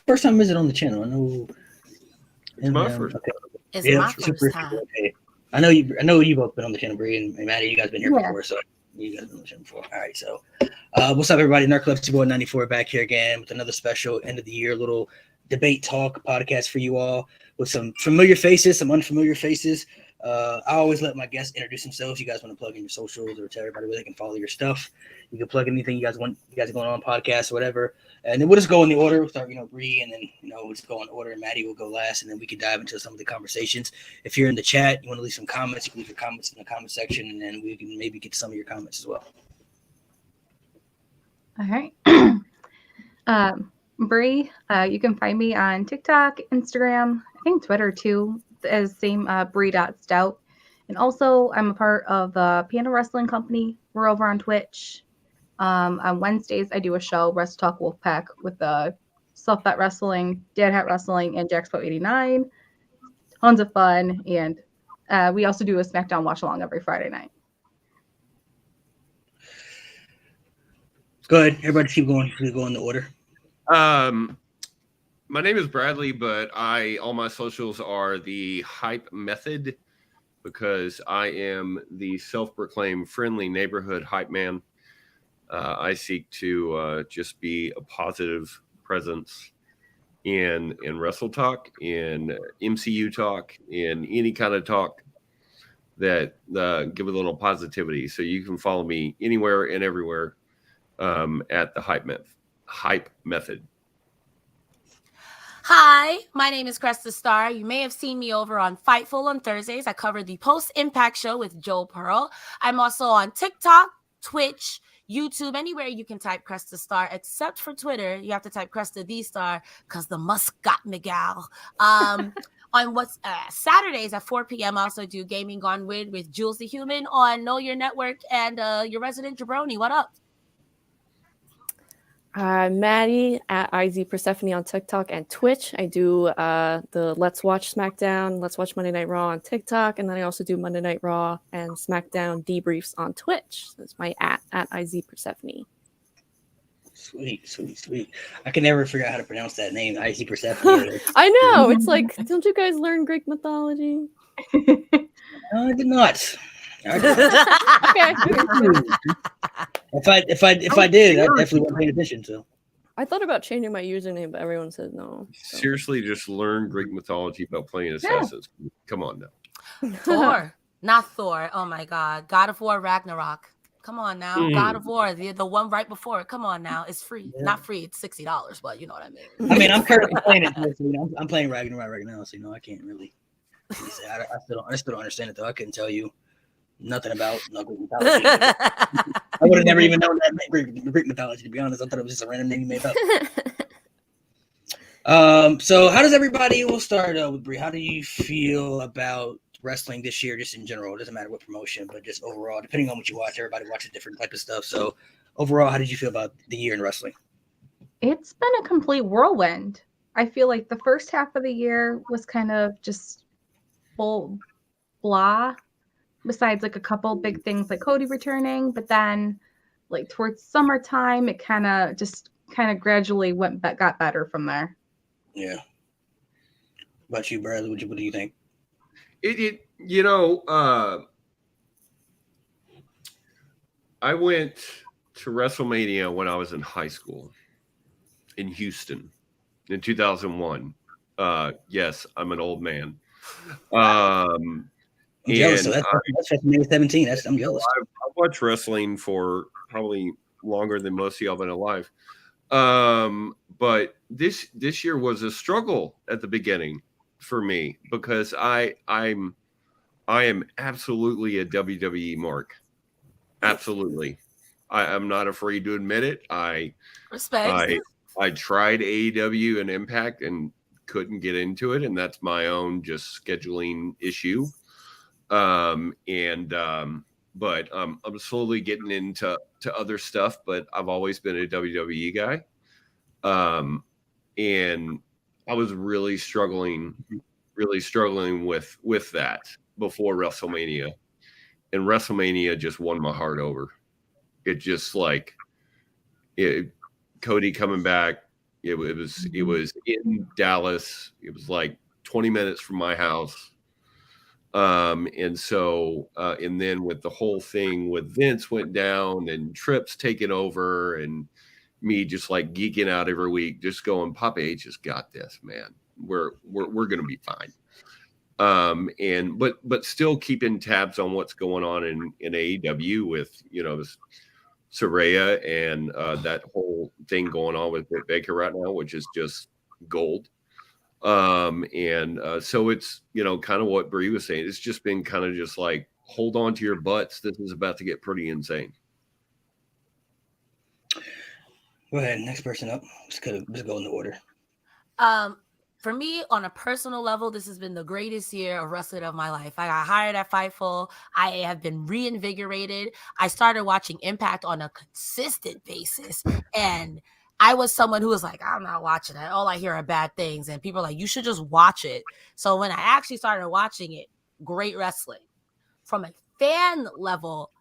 first time visit on the channel? I know. It's my first. Okay. It's Yeah, my super. first time. Okay. I know you. I know you both been on the channel, Bree and Maddie. You guys been here Yeah. before, so you guys been on the channel before. All right, so what's up, everybody? Nerd Club 94 back here again with another special end of the year little debate talk podcast for you all with some familiar faces, some unfamiliar faces. I always let my guests introduce themselves. You guys want to plug in your socials or tell everybody where they can follow your stuff. You can plug anything you guys want. You guys are going on podcasts or whatever, and then we'll just go in the order. We'll start, Bree, and then we'll just go in order. And Maddie will go last, and then we can dive into some of the conversations. If you're in the chat, you want to leave some comments, you can leave your comments in the comment section, and then we can maybe get some of your comments as well. All right. Bree, you can find me on TikTok, Instagram, I think Twitter too, as same Bree.stout. And also, I'm a part of the Panda Wrestling Company. We're over on Twitch. On Wednesdays, I do a show, Wrestle Talk Wolfpack, with Self Bet Wrestling, Dad Hat Wrestling, and Jaxpo 89. Tons of fun. And we also do a SmackDown watch along every Friday night. Go ahead. Everybody keep going. We'll go in the order. My name is Bradley, but all my socials are the Hype Method because I am the self-proclaimed friendly neighborhood hype man. I seek to just be a positive presence in Wrestle Talk, in MCU talk, in any kind of talk that give a little positivity. So you can follow me anywhere and everywhere at the Hype Method. Hi, my name is Cresta Star. You may have seen me over on Fightful on Thursdays. I cover the post-impact show with Joel Pearl. I'm also on TikTok, Twitch, YouTube, anywhere you can type Cresta Star, except for Twitter. You have to type Cresta the Star because the Muscat Miguel. On Saturdays at 4 p.m. I also do Gaming Gone Weird with Jules the Human on Know Your Network and your resident Jabroni. What up? Maddie at IZ Persephone on TikTok and Twitch. I do the Let's Watch SmackDown, Let's Watch Monday Night Raw on TikTok, and then I also do Monday Night Raw and SmackDown debriefs on Twitch. That's my at IZ Persephone. Sweet. I can never figure out how to pronounce that name, IZ Persephone. I know. It's like, don't you guys learn Greek mythology? No, I did not. Okay. If I did, I definitely wasn't paying attention. So I thought about changing my username, but everyone said no. So. Seriously, just learn Greek mythology about playing assassins. Yeah. Come on now. Thor, not Thor. Oh my God, God of War Ragnarok. Come on now, God of War, the one right before it. Come on now, it's free. Yeah. Not free. It's $60, but you know what I mean. I mean, I'm currently playing it. So, I'm playing Ragnarok right now, so I can't really. I still don't understand it though. I couldn't tell you nothing about Greek mythology. I would have never even known that Greek mythology, to be honest. I thought it was just a random name you made up. So how does everybody, we'll start with Brie. How do you feel about wrestling this year, just in general? It doesn't matter what promotion, but just overall, depending on what you watch, everybody watches different type of stuff. So overall, how did you feel about the year in wrestling? It's been a complete whirlwind. I feel like the first half of the year was kind of just blah. Besides like a couple big things like Cody returning, but then like towards summertime, it kind of gradually got better from there. Yeah. What about you, Bradley? What do you think? I went to WrestleMania when I was in high school in Houston in 2001. Yes, I'm an old man. I'm jealous. So that's WrestleMania 17. I'm jealous. I've watched wrestling for probably longer than most of y'all been alive. But this year was a struggle at the beginning for me because I am absolutely a WWE mark. Absolutely. I'm not afraid to admit it. I tried AEW and Impact and couldn't get into it, and that's my own just scheduling issue. But I'm slowly getting into other stuff, but I've always been a WWE guy. And I was really struggling with that before WrestleMania. And WrestleMania just won my heart over. It just Cody coming back, It was in Dallas. It was like 20 minutes from my house. And so, and then with the whole thing with Vince went down and Trips taking over and me just like geeking out every week, just going, Papa H has got this, man. We're going to be fine. But still keeping tabs on what's going on in AEW with, this Saraya and that whole thing going on with Britt Baker right now, which is just gold. So it's, kind of what Bree was saying. It's just been kind of just like, hold on to your butts. This is about to get pretty insane. Go ahead. Next person up. Just go in the order. For me, on a personal level, this has been the greatest year of wrestling of my life. I got hired at Fightful. I have been reinvigorated. I started watching Impact on a consistent basis. And I was someone who was like, I'm not watching it. All I hear are bad things. And people are like, you should just watch it. So when I actually started watching it, great wrestling. From a fan level,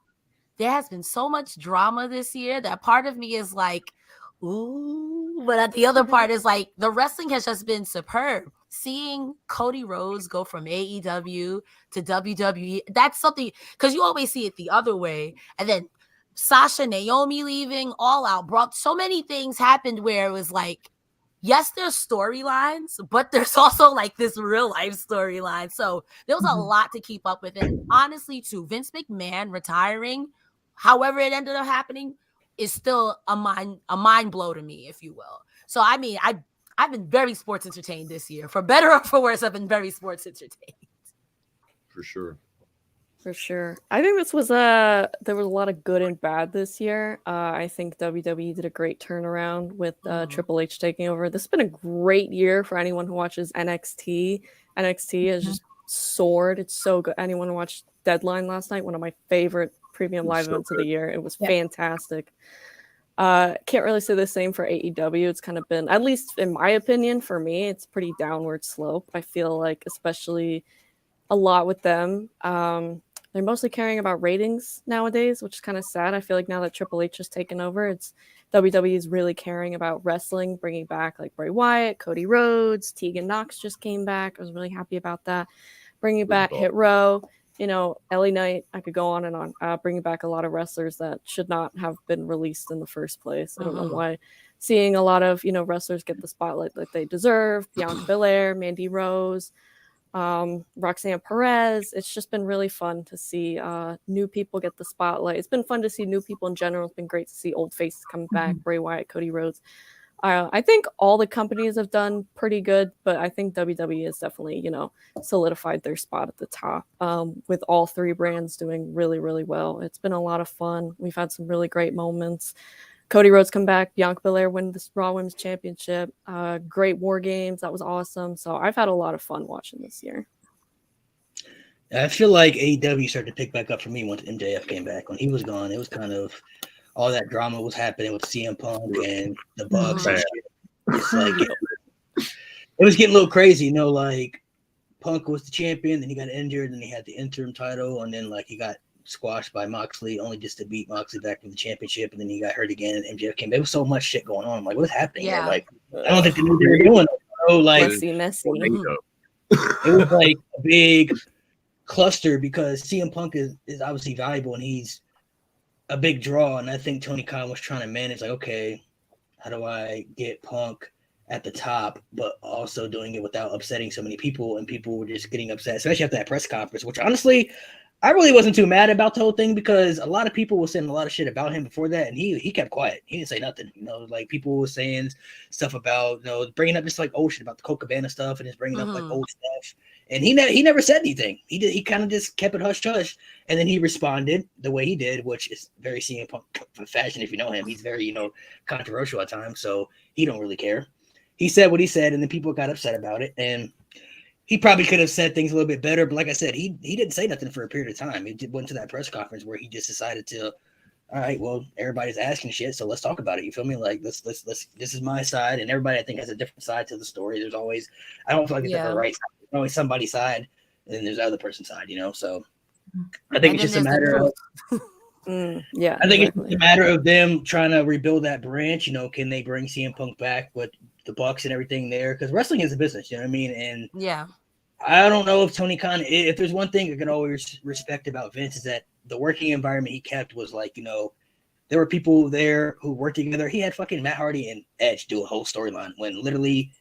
there has been so much drama this year that part of me is like, ooh, but the other part is like the wrestling has just been superb. Seeing Cody Rhodes go from AEW to WWE, that's something, because you always see it the other way. And then Sasha, Naomi leaving, All Out, brought so many things happened where it was like, yes, there's storylines, but there's also like this real life storyline. So there was a lot to keep up with. And honestly, too, Vince McMahon retiring, however it ended up happening, is still a mind blow to me, if you will. So I mean, I've been very sports entertained this year. For better or for worse, I've been very sports entertained. For sure. For sure. I think there was a lot of good and bad this year. I think WWE did a great turnaround with Triple H taking over. This has been a great year for anyone who watches NXT. NXT has just soared. It's so good. Anyone who watched Deadline last night, one of my favorite premium live events of the year. It was fantastic. Can't really say the same for AEW. It's kind of been, at least in my opinion, for me, it's pretty downward slope. I feel like, especially a lot with them, they're mostly caring about ratings nowadays, which is kind of sad. I feel like now that Triple H has taken over, it's WWE is really caring about wrestling, bringing back like Bray Wyatt, Cody Rhodes, Tegan Knox just came back. I was really happy about that. Bringing back Hit Row. LA Knight, I could go on and on, bringing back a lot of wrestlers that should not have been released in the first place. I don't know why. Seeing a lot of, wrestlers get the spotlight that they deserve. Bianca Belair, Mandy Rose, Roxanne Perez. It's just been really fun to see new people get the spotlight. It's been fun to see new people in general. It's been great to see old faces coming back, Bray Wyatt, Cody Rhodes. I think all the companies have done pretty good, but I think WWE has definitely, solidified their spot at the top with all three brands doing really, really well. It's been a lot of fun. We've had some really great moments. Cody Rhodes come back, Bianca Belair win the Raw Women's Championship, great War Games. That was awesome. So I've had a lot of fun watching this year. I feel like AEW started to pick back up for me once MJF came back. When he was gone, it was kind of all that drama was happening with CM Punk and the Bucks. And shit. It's like it was getting a little crazy, like Punk was the champion, then he got injured, and he had the interim title, and then like he got squashed by Moxley, only just to beat Moxley back for the championship, and then he got hurt again, and MJF came. There was so much shit going on. I'm like, what's happening? Yeah. Like, I don't think they knew what they were doing. So like, Messy. it was like a big cluster because CM Punk is obviously valuable, and he's a big draw, and I think Tony Khan was trying to manage, like, okay, how do I get Punk at the top, but also doing it without upsetting so many people, and people were just getting upset, especially after that press conference, which honestly, I really wasn't too mad about the whole thing because a lot of people were saying a lot of shit about him before that, and he kept quiet. He didn't say nothing. Like people were saying stuff about, bringing up just like old shit about the Colt Cabana stuff and just bringing up like old stuff. And he never said anything. He kind of just kept it hush hush, and then he responded the way he did, which is very CM Punk fashion. If you know him, he's very controversial at times, so he don't really care. He said what he said, and then people got upset about it, and he probably could have said things a little bit better. But like I said, he didn't say nothing for a period of time. He went to that press conference where he just decided to, all right, well, everybody's asking shit, so let's talk about it. You feel me? Like let's this is my side, and everybody I think has a different side to the story. There's always, I don't feel like there's a right side. There's always somebody's side, and then there's the other person's side. So I think it's just a matter of I think it's a matter of them trying to rebuild that branch. Can they bring CM Punk back? But the Bucks and everything there, because wrestling is a business, you know what I mean? And Yeah. I don't know if Tony Khan, if there's one thing I can always respect about Vince, is that the working environment he kept was like, you know, there were people there who worked together. He had fucking Matt Hardy and Edge do a whole storyline when literally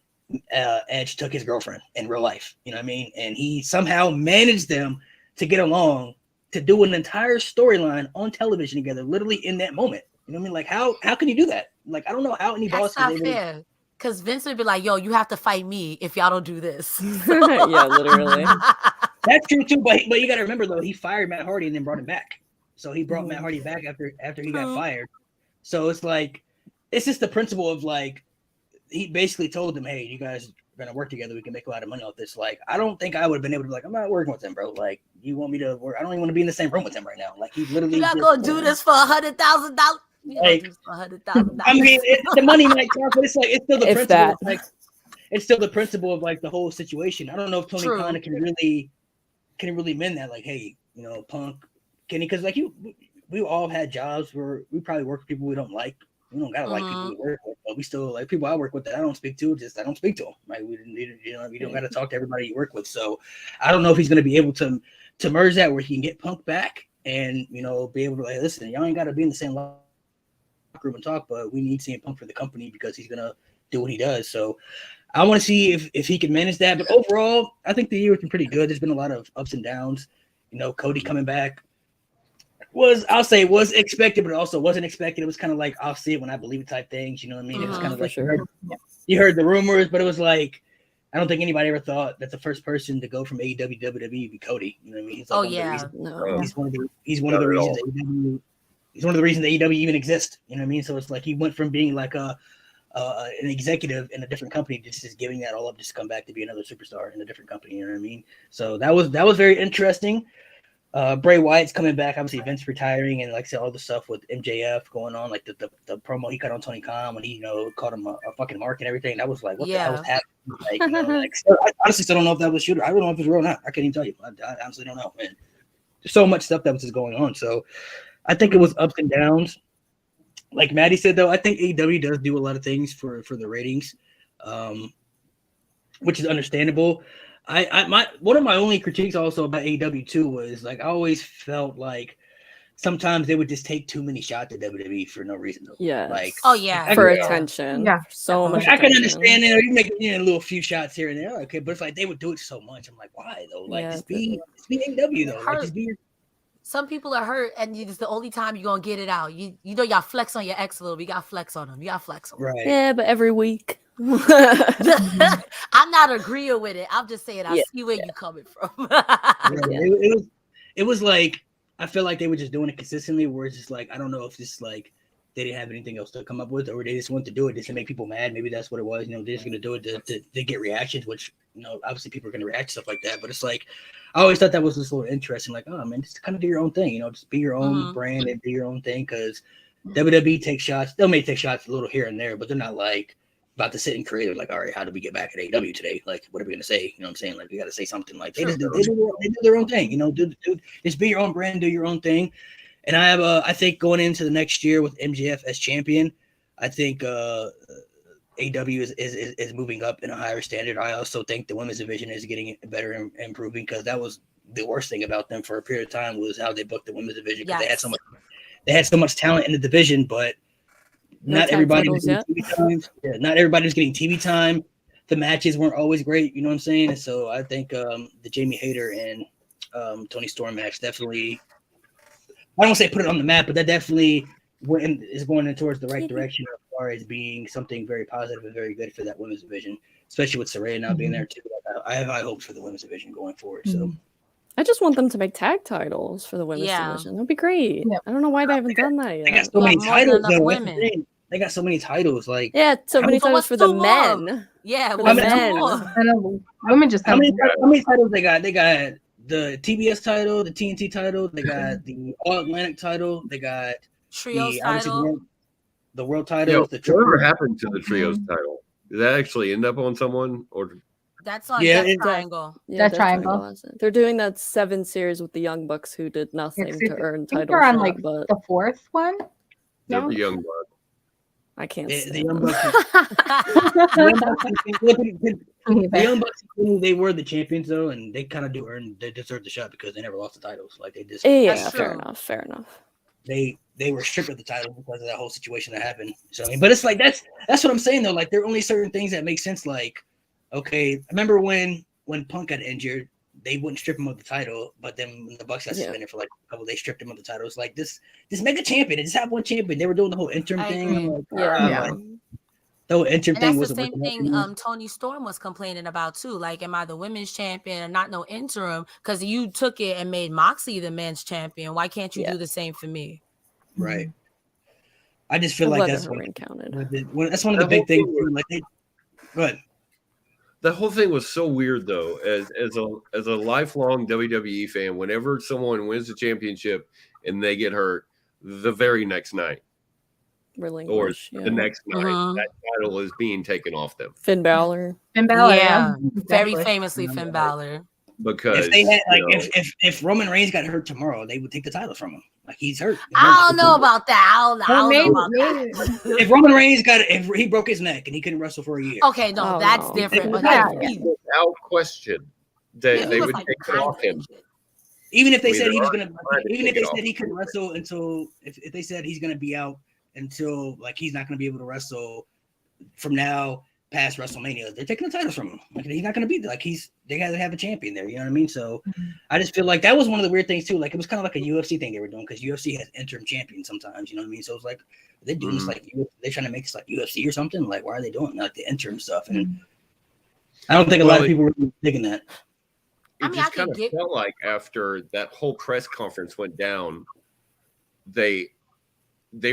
Edge took his girlfriend in real life, you know what I mean? And he somehow managed them to get along to do an entire storyline on television together, literally in that moment. You know what I mean? Like, how can you do that? Like, I don't know how any boss That's not is able fair. Because Vince would be like, yo, you have to fight me if y'all don't do this. Yeah, literally. That's true too, but you got to remember though, he fired Matt Hardy and then brought him back. So he brought Matt Hardy back after he got fired. So it's like, it's just the principle of like, he basically told them, hey, you guys are gonna work together. We can make a lot of money off this. Like, I don't think I would have been able to be like, I'm not working with him, bro. Like, you want me to work? I don't even want to be in the same room with him right now. Like, he literally. You're not gonna do this for $100,000. Like, I mean, the money might count, but it's like it's still the If principle. that. Like, it's still the principle of like the whole situation. I don't know if Tony True. Khan can really mend that. Like, hey, you know, Punk, can he? Because like we all had jobs where we probably work with people we don't like. We don't gotta like people we work with, but we still like people I work with that I don't speak to. I don't speak to them. Like, we didn't, you know, you don't gotta talk to everybody you work with. So I don't know if he's gonna be able to merge that where he can get Punk back and, you know, be able to like, listen, y'all ain't gotta be in the same locker room and talk, but we need CM Punk for the company because he's gonna do what he does. So I want to see if he can manage that. But overall, I think the year has been pretty good. There's been a lot of ups and downs. You know, Cody coming back was expected, but also wasn't expected. It was kind of like I'll see it when I believe it type things. You know what I mean? It was kind of For like sure. you heard the rumors, but it was like I don't think anybody ever thought that the first person to go from AEW to WWE would be Cody. You know what I mean? He's like one of the reasons- No. He's one of the reasons AEW. He's one of the reasons AEW even exists. You know what I mean? So it's like he went from being like an executive in a different company, just giving that all up, just to come back to be another superstar in a different company. You know what I mean? So that was very interesting. Bray Wyatt's coming back. Obviously, Vince retiring, and like I said, all the stuff with MJF going on, like the promo he cut on Tony Khan when he, you know, called him a fucking mark and everything. That was like, what the hell was happening? Like, you know, like, so I honestly still don't know if that was shooter. I don't know if it's real or not. I can't even tell you. I honestly don't know, man. There's so much stuff that was just going on. So I think it was ups and downs. Like Maddie said, though, I think AEW does do a lot of things for the ratings, which is understandable. One of my only critiques also about AEW too was like I always felt like sometimes they would just take too many shots at WWE for no reason. Though. Yeah. Like For attention. Yeah. So much. I can attention. understand it. You make a little few shots here and there, okay. But it's like they would do it so much. I'm like, why though? Like just be AEW though. Like just be. Some people are hurt, and it's the only time you're gonna get it out. You know, y'all flex on your ex a little. You got flex on them. You got flex on them. Right. Yeah, but every week. I'm not agreeing with it. I'm just saying I see where you're coming from. It was like I feel like they were just doing it consistently. Where it's just like I don't know if this like they didn't have anything else to come up with, or they just wanted to do it just to make people mad. Maybe that's what it was. You know, they're just gonna do it to get reactions, which you know obviously people are gonna react to stuff like that. But it's like I always thought that was just a little interesting. Like, oh man, just kind of do your own thing. You know, just be your own brand and do your own thing. Because WWE takes shots. They may take shots a little here and there, but they're not like about to sit and create like, all right, how do we get back at AEW today? Like, what are we gonna say? You know what I'm saying? Like, we got to say something. Like, they do their own thing. You know, just be your own brand, do your own thing. And I think going into the next year with MJF as champion, I think AEW is moving up in a higher standard. I also think the women's division is getting better and improving because that was the worst thing about them for a period of time was how they booked the women's division because they had so much talent in the division, but not everybody was getting TV time. Yeah, not everybody was getting TV time. The matches weren't always great, you know what I'm saying? And so I think the Jamie Hayter and Tony Storm match definitely, I don't say put it on the map, but that definitely is going towards the right direction as far as being something very positive and very good for that women's division, especially with Saraya now being there too. I have high hopes for the women's division going forward. So I just want them to make tag titles for the women's division. That'd be great. Yeah. I don't know why they haven't done that yet. They got so many titles, though. They got so many titles, like so many titles for the men. Yeah, for the men. Women just how many titles they got? They got the TBS title, the TNT title, they got the All Atlantic title, they got Trios title, the world title. Whatever happened to the Trios title? Did that actually end up on someone, or that's on Death Triangle? Yeah, Death Triangle. They're doing that 7 series with the Young Bucks who did nothing to earn titles. They're on like the 4th one. The Young Bucks. I can't The stand Young them. The Young Bucks, they were the champions though, and they kind of they deserve the shot because they never lost the titles. Like they just Yeah, That's fair true. enough. Fair enough. they were stripped of the title because of that whole situation that happened. So I mean, but it's like that's what I'm saying though. Like there are only certain things that make sense. Like, okay, remember when Punk got injured, they wouldn't strip him of the title, but then when the Bucks got suspended for like a couple, they stripped him of the title. It's like this make a champion. They just have one champion. They were doing the whole interim I thing. agree. I'm like, Yeah. like, the whole interim And thing that's the wasn't same working out thing for me. Tony Storm was complaining about too. Like, am I the women's champion and not no interim? Because you took it and made Moxley the men's champion. Why can't you do the same for me? Right. I just feel I'm like glad that's that her reign counted. that's one of the big things. Like, go ahead. The whole thing was so weird though. As a lifelong WWE fan, whenever someone wins the championship and they get hurt, the very next night or Relinquish. the next night, Mhm. that title is being taken off them Finn Balor. Finn Balor, Yeah, very exactly. famously Finn Balor. because If they had you know, if Roman Reigns got hurt tomorrow, they would take the title from him. Like he's hurt. I don't know about that. I don't know about that. If Roman Reigns if he broke his neck and he couldn't wrestle for a year. Okay, no, Oh, that's no. different. But Yeah. like, he- without question, they he was would like take it kind off of him. injured. Even if they I mean, said he was they're gonna, trying to even if take they it said off. he couldn't wrestle until if they said he's gonna be out until like he's not gonna be able to wrestle from now past WrestleMania, they're taking the titles from him. Like he's not gonna be there. Like they gotta have a champion there. You know what I mean? So I just feel like that was one of the weird things too. Like it was kind of like a UFC thing they were doing because UFC has interim champions sometimes. You know what I mean? So it's like they're doing this like they're trying to make this like UFC or something. Like why are they doing like the interim stuff? And I don't think a lot of people were really digging that. I It mean, I just can kind of get- felt like after that whole press conference went down, they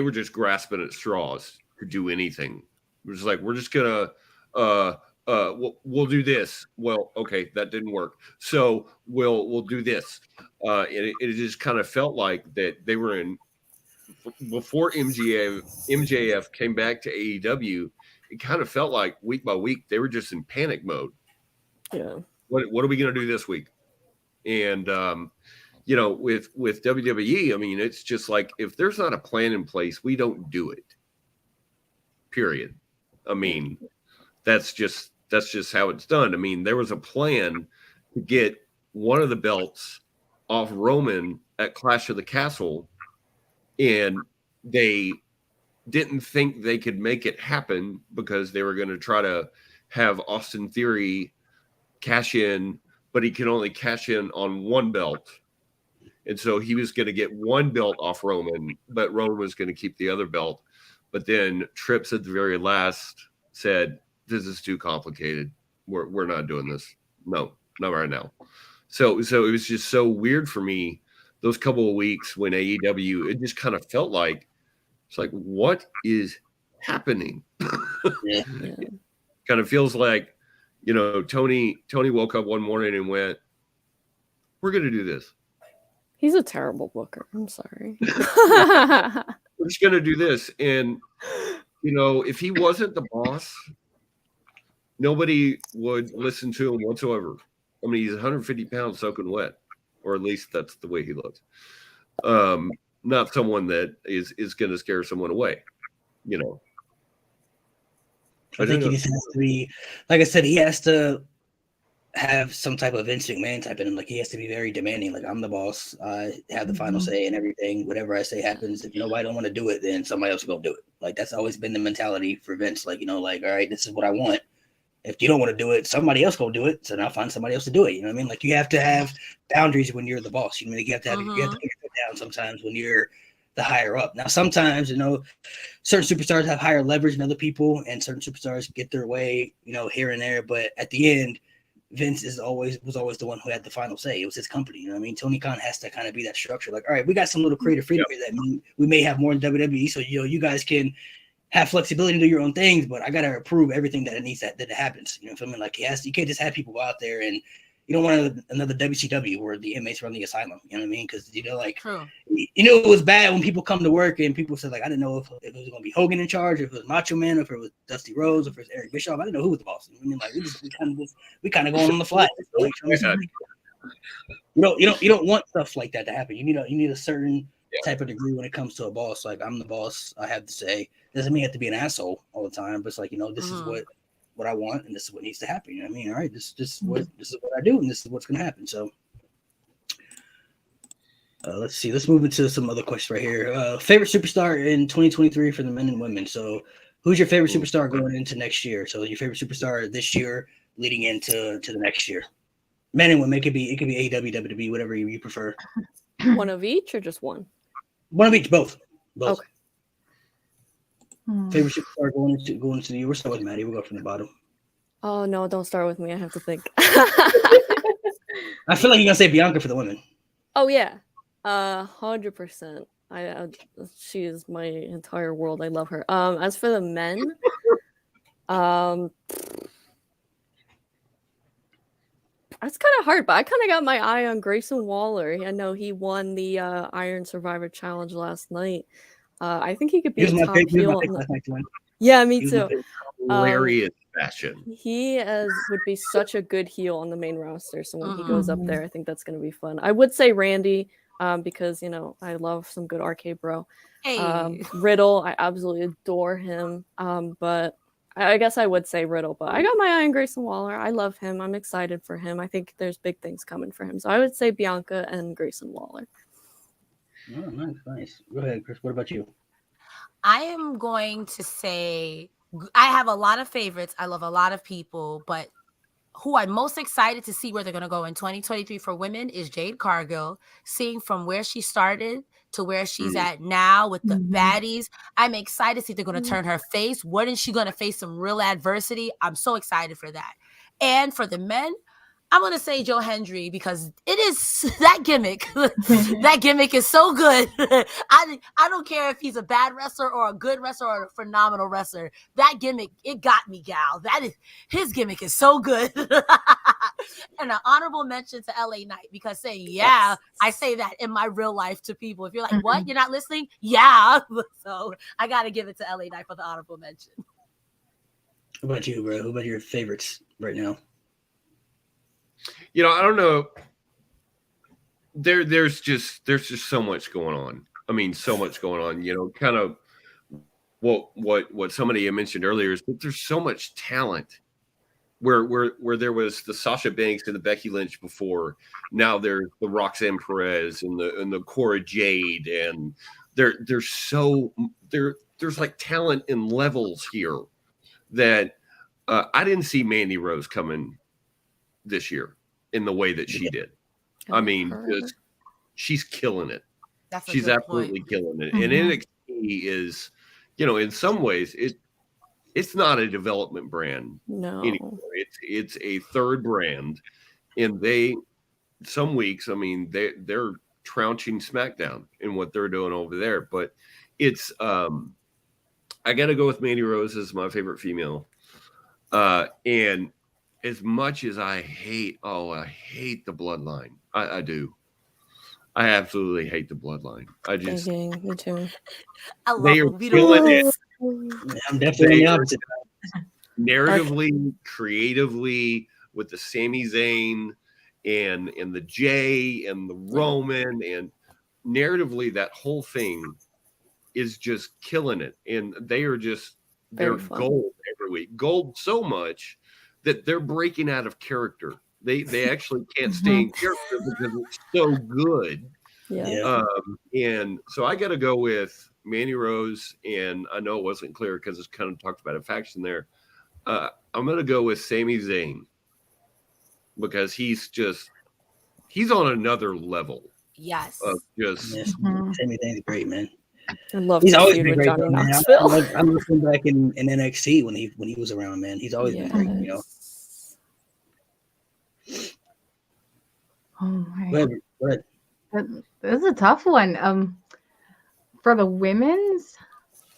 were just grasping at straws to do anything. It was like we're just gonna we'll do this. Well, okay, that didn't work. So we'll do this. It just kind of felt like that they were in before MJF came back to AEW. It kind of felt like week by week they were just in panic mode. Yeah. What are we going to do this week? And you know, with WWE, I mean, it's just like if there's not a plan in place, we don't do it. Period. I mean, that's just how it's done. I mean, there was a plan to get one of the belts off Roman at Clash of the Castle, and they didn't think they could make it happen because they were going to try to have Austin Theory cash in, but he can only cash in on one belt. And so he was going to get one belt off Roman, but Roman was going to keep the other belt. But then Trips at the very last said, "This is too complicated. We're not doing this. No, not right now." So it was just so weird for me those couple of weeks when AEW, it just kind of felt like it's like, what is happening? Yeah. Kind of feels like, you know, Tony woke up one morning and went, "We're going to do this. He's a terrible booker. I'm sorry. We're just going to do this." And, you know, if he wasn't the boss, nobody would listen to him whatsoever. I mean, he's 150 pounds soaking wet, or at least that's the way he looks. Not someone that is going to scare someone away, you know. I think he just has to be, like I said, he has to have some type of Vince McMahon type in him. Like he has to be very demanding. Like I'm the boss. I have the final say and everything. Whatever I say happens. If nobody don't want to do it, then somebody else will go do it. Like that's always been the mentality for Vince. Like, you know, like, all right, this is what I want. If you don't want to do it, somebody else go do it. So now find somebody else to do it. You know what I mean? Like you have to have boundaries when you're the boss. You know, you have to have you have to put your foot down sometimes when you're the higher up. Now sometimes, you know, certain superstars have higher leverage than other people, and certain superstars get their way, you know, here and there. But at the end, Vince was always the one who had the final say. It was his company. You know what I mean? Tony Khan has to kind of be that structure. Like, all right, we got some little creative freedom here that we may have more in WWE. So, you know, you guys can have flexibility to do your own things, but I got to approve everything that it needs that happens. You know what I mean? Like, you can't just have people go out there and you don't want another WCW where the inmates run the asylum. You know what I mean? Because, you know, like, you know, it was bad when people come to work and people said, like, I didn't know if it was going to be Hogan in charge, if it was Macho Man, if it was Dusty Rhodes, if it was Eric Bischoff. I didn't know who was the boss. You know what I mean? Like, we kind of going on the fly. Like, you don't want stuff like that to happen. You need a certain type of degree when it comes to a boss. Like, I'm the boss. I have to say. Doesn't mean you have to be an asshole all the time, but it's like, this is Mhm. what I want, and this is what needs to happen. You know what I mean? All right, this is what I do, and this is what's gonna happen. So let's see. Let's move into some other questions right here. Favorite superstar in 2023 for the men and women. So who's your favorite superstar going into next year? So your favorite superstar this year leading into the next year. Men and women. It could be AEW, WWE, whatever you prefer. One of each or just one? One of each, both. Okay. Favorite superstar going into the year. We'll start with Maddie. We'll go from the bottom. Oh no, don't start with me. I have to think. I feel like you're gonna say Bianca for the women. Oh yeah, 100%. She is my entire world. I love her. As for the men, that's kind of hard, but I kind of got my eye on Grayson Waller. I know he won the Iron Survivor Challenge last night. I think he could be He was a my top pick. He was heel. my pick last night to win. Yeah, me He was my too. pick. Hilarious fashion. He would be such a good heel on the main roster. So when he goes up Mhm. there, I think that's going to be fun. I would say Randy, because I love some good RK Bro. Hey. Riddle, I absolutely adore him. But I guess I would say Riddle. But I got my eye on Grayson Waller. I love him. I'm excited for him. I think there's big things coming for him. So I would say Bianca and Grayson Waller. Oh, nice. Go ahead, Chris. What about you? I am going to say I have a lot of favorites. I love a lot of people, but who I'm most excited to see where they're going to go in 2023 for women is Jade Cargill. Seeing from where she started to where she's at now with the baddies, I'm excited to see if they're going to turn her face. When is she going to face some real adversity? I'm so excited for that. And for the men, I'm going to say Joe Hendry because it is that gimmick. That gimmick is so good. I don't care if he's a bad wrestler or a good wrestler or a phenomenal wrestler. That gimmick, it got me, gal. His gimmick is so good. And an honorable mention to LA Knight because saying, yeah, I say that in my real life to people. If you're like, what? You're not listening? Yeah. So I got to give it to LA Knight for the honorable mention. What about you, bro? Who about your favorites right now? I don't know. There's just so much going on. I mean, so much going on. Kind of what somebody mentioned earlier is that there's so much talent. Where there was the Sasha Banks and the Becky Lynch before, now there's the Roxanne Perez and the Cora Jade, and there's like talent in levels here that I didn't see Mandy Rose coming this year in the way that she did. I mean, she's killing it. She's absolutely killing it. And NXT is, in some ways, it's not a development brand anymore. It's a third brand, and some weeks, I mean, they're trouncing SmackDown in what they're doing over there. But it's I got to go with Mandy Rose as my favorite female, and as much as I hate the Bloodline. I do. I absolutely hate the Bloodline. I just me too. I love they are them. killing it. I'm definitely on the opposite. Narratively, creatively, with the Sami Zayn and the Jay and the Roman, and narratively that whole thing is just killing it. And they're gold every week. Gold so much that they're breaking out of character. They actually can't stay in character because it's so good. Yeah. And so I got to go with Mandy Rose, and I know it wasn't clear because it's kind of talked about a faction there. I'm going to go with Sami Zayn because he's on another level. Yes. Of just Sami Zayn's great, man. I love He's to always feud been with great, Johnny though, man. Knoxville. I'm looking back in NXT when he was around, man. He's always been great, Oh my. Go ahead. This is a tough one. For the women's,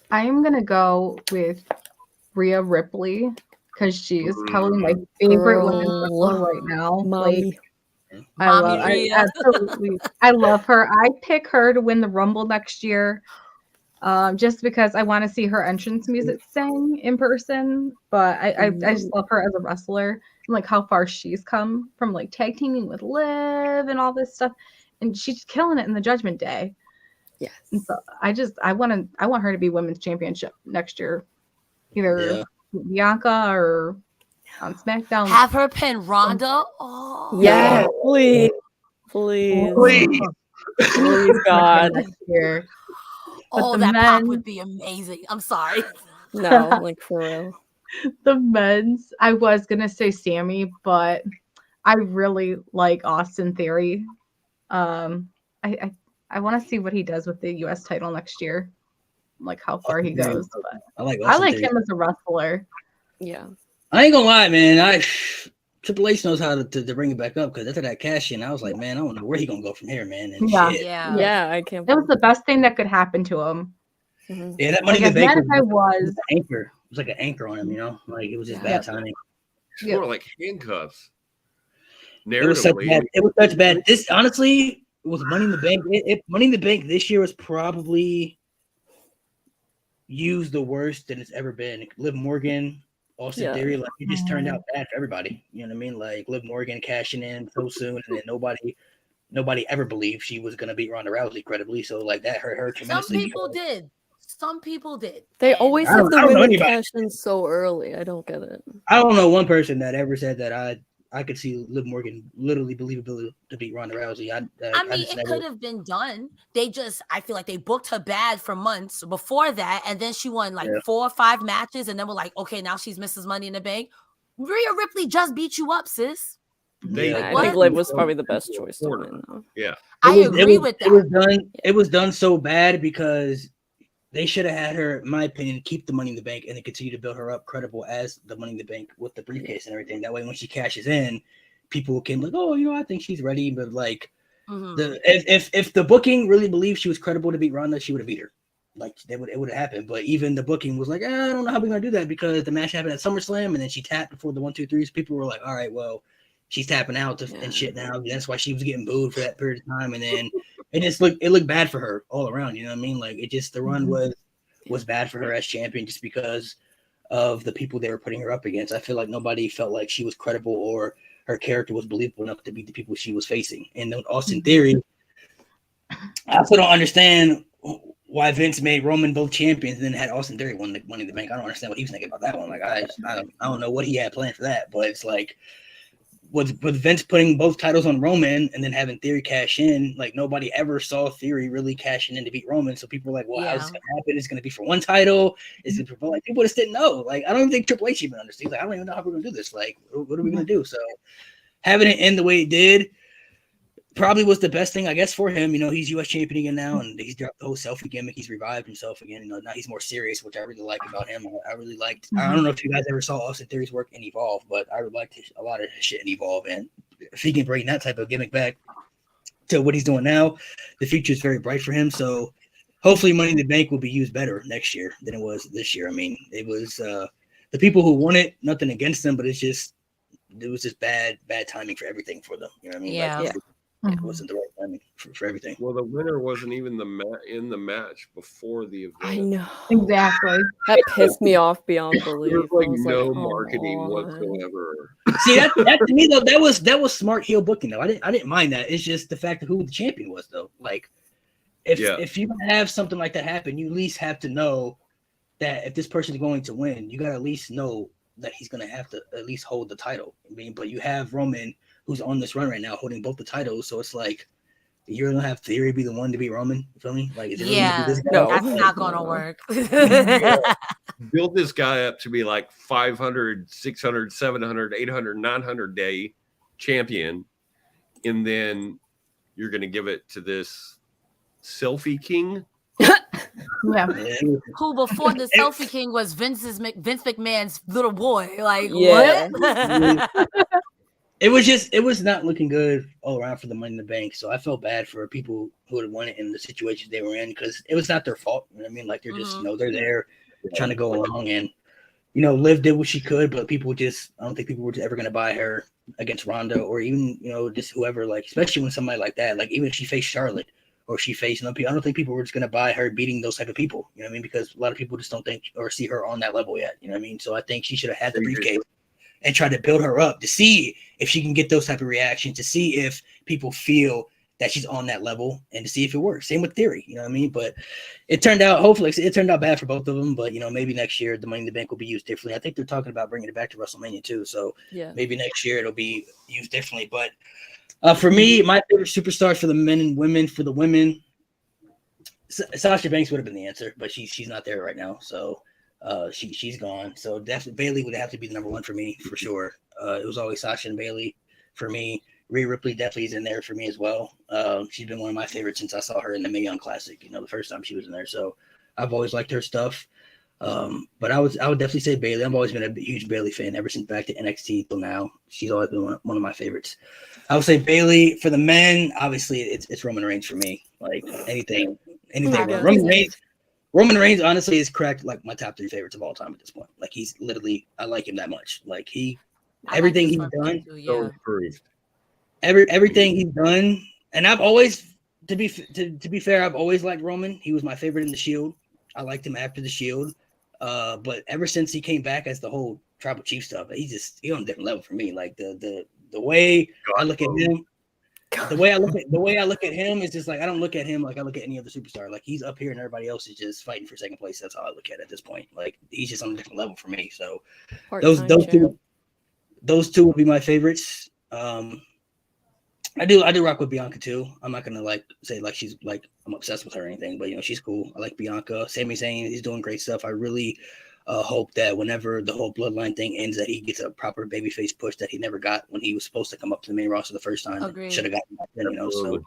I am gonna go with Rhea Ripley because she is probably my favorite women's wrestler right now. Mommy. I love her. I pick her to win the Rumble next year, just because I want to see her entrance music sing in person. But I just love her as a wrestler and like how far she's come from like tag teaming with Liv and all this stuff, and she's killing it in the Judgment Day. Yes. And so I want her to be women's championship next year, either Bianca or on SmackDown. Have her pin Ronda. Oh, Yeah, please. Please. Please, God. next year. Oh, the that pop men- would be amazing. I'm sorry. No, like for real. The men's, I was gonna say Sammy, but I really like Austin Theory. I want to see what he does with the U.S. title next year, like how far he goes. But I like I Austin like Theory. him as a wrestler. Yeah. I ain't gonna lie, man. Triple H knows how to bring it back up because after that cash in, I was like, man, I don't know where he gonna go from here, man. And Yeah. shit. Yeah. Yeah, I can't. That was the best thing that could happen to him. Mhm. Yeah, that Money Like in the as mad Bank as I was was, an anchor. It was like an anchor on him, you know? Like it was just Yeah. bad timing. It's more like handcuffs. It was such Narratively, bad. It was such bad. This honestly was Money in the Bank. Money in the Bank this year was probably used the worst that it's ever been. Liv Morgan, Austin Yeah. Theory, like it just turned out bad for everybody. You know what I mean? Like Liv Morgan cashing in so soon, and then nobody ever believed she was gonna beat Ronda Rousey credibly. So like that hurt her Some tremendously. people did. Some people did. They And always I have don't- the I don't know women anybody. cash in so early. I don't get it. I don't know one person that ever said that I could see Liv Morgan literally believability to beat Ronda Rousey. I mean, just it never- could have been done. I feel like they booked her bad for months before that, and then she won like 4 or 5 matches, and then we're like, okay, now she's Mrs. Money in the Bank. Rhea Ripley just beat you up, sis. They- Yeah. I think What? Liv was probably the best choice to win. Though. I It agree was- with It was that. done. It was done so bad because they should have had her, in my opinion, keep the Money in the Bank and then continue to build her up credible as the Money in the Bank with the briefcase and everything. That way, when she cashes in, people can like, oh, I think she's ready. But like, Mhm. if the booking really believed she was credible to beat Ronda, she would have beat her. Like it would have happened. But even the booking was like, I don't know how we're gonna do that because the match happened at SummerSlam and then she tapped before the 1, 2, 3s. People were like, all right, well, she's tapping out and shit now. That's why she was getting booed for that period of time. And then it looked bad for her all around. You know what I mean? Like the run was bad for her as champion just because of the people they were putting her up against. I feel like nobody felt like she was credible or her character was believable enough to beat the people she was facing. And then Austin Theory, I also don't understand why Vince made Roman both champions and then had Austin Theory win the Money in the Bank. I don't understand what he was thinking about that one. Like I don't know what he had planned for that, but it's like with Vince putting both titles on Roman and then having Theory cash in, like nobody ever saw Theory really cashing in to beat Roman. So people were like, well, how's this gonna happen? It's gonna be for one title. Is it for like people just didn't know? Like I don't even think Triple H even understood. Like I don't even know how we're gonna do this. Like what are we gonna do? So having it end the way it did probably was the best thing, I guess, for him. You know, he's U.S. champion again now, and he's dropped the whole selfie gimmick. He's revived himself again. You know, now he's more serious, which I really like about him. I really liked. I don't know if you guys ever saw Austin Theory's work in Evolve, but I liked a lot of his shit in Evolve. And if he can bring that type of gimmick back to what he's doing now, the future is very bright for him. So hopefully, Money in the Bank will be used better next year than it was this year. I mean, it was the people who won it. Nothing against them, but it was just bad timing for everything for them. You know what I mean? Yeah. Like, it wasn't the right timing for everything. Well, the winner wasn't even in the match before the event. I know. Exactly. That pissed me off beyond belief. There was like I was no come marketing on. whatsoever. See that to me though, that was smart heel booking though. I didn't mind that. It's just the fact of who the champion was though. Like if you have something like that happen, you at least have to know that if this person is going to win, you gotta at least know that he's gonna have to at least hold the title. I mean, but you have Roman who's on this run right now holding both the titles, so it's like you're gonna have Theory be the one to beat Roman. You feel me? Like is it really gonna be this guy? No. That's not gonna work. Build this guy up to be like 500, 600, 700, 800, 900 day champion, and then you're going to give it to this selfie king. Yeah. Who before the selfie king was Vince McMahon's little boy. Like Yeah. what? It was not looking good all around for the Money in the Bank. So I felt bad for people who had won it in the situations they were in because it was not their fault. You know what I mean? Like they're just, they're there trying to go along and, Liv did what she could, but I don't think people were ever going to buy her against Ronda or even, just whoever, like, especially when somebody like that, like even if she faced Charlotte or she faced, I don't think people were just going to buy her beating those type of people. You know what I mean? Because a lot of people just don't think or see her on that level yet. You know what I mean? So I think she should have had the briefcase and try to build her up to see if she can get those type of reactions, to see if people feel that she's on that level and to see if it works. Same with Theory, you know what I mean? But it turned out, hopefully, it turned out bad for both of them. But, you know, maybe next year the Money in the Bank will be used differently. I think they're talking about bringing it back to WrestleMania too. So Yeah. maybe next year it'll be used differently. But for me, my favorite superstars for the men and women, for the women, Sasha Banks would have been the answer, but she's not there right now. So she's gone. So definitely Bailey would have to be the number one for me for sure. It was always Sasha and Bailey for me. Rhea Ripley definitely is in there for me as well. She's been one of my favorites since I saw her in the Mae Young Classic, you know, the first time she was in there. So I've always liked her stuff. But I would definitely say Bailey. I've always been a huge Bailey fan ever since back to NXT till now. She's always been one of my favorites. I would say Bailey. For the men, obviously it's Roman Reigns for me. Like anything. Yeah. Roman Reigns honestly is cracked like my top 3 favorites of all time at this point. Like he's literally, I like him that much. Like everything he's done. So improved. Everything he's done, and I've always, to be fair, I've always liked Roman. He was my favorite in the Shield. I liked him after the Shield, but ever since he came back as the whole Tribal Chief stuff, he's on a different level for me. Like the way I look at him, the way I look at him is just like I don't look at him like I look at any other superstar. Like he's up here and everybody else is just fighting for second place. That's how I look at it at this point. Like he's just on a different level for me. So those two would be my favorites. I do rock with Bianca too. I'm not gonna say she's I'm obsessed with her or anything, but you know she's cool. I like Bianca. Sami Zayn, he's doing great stuff. I really hope that whenever the whole bloodline thing ends, that he gets a proper babyface push that he never got when he was supposed to come up to the main roster the first time. Should have gotten that then, you know. So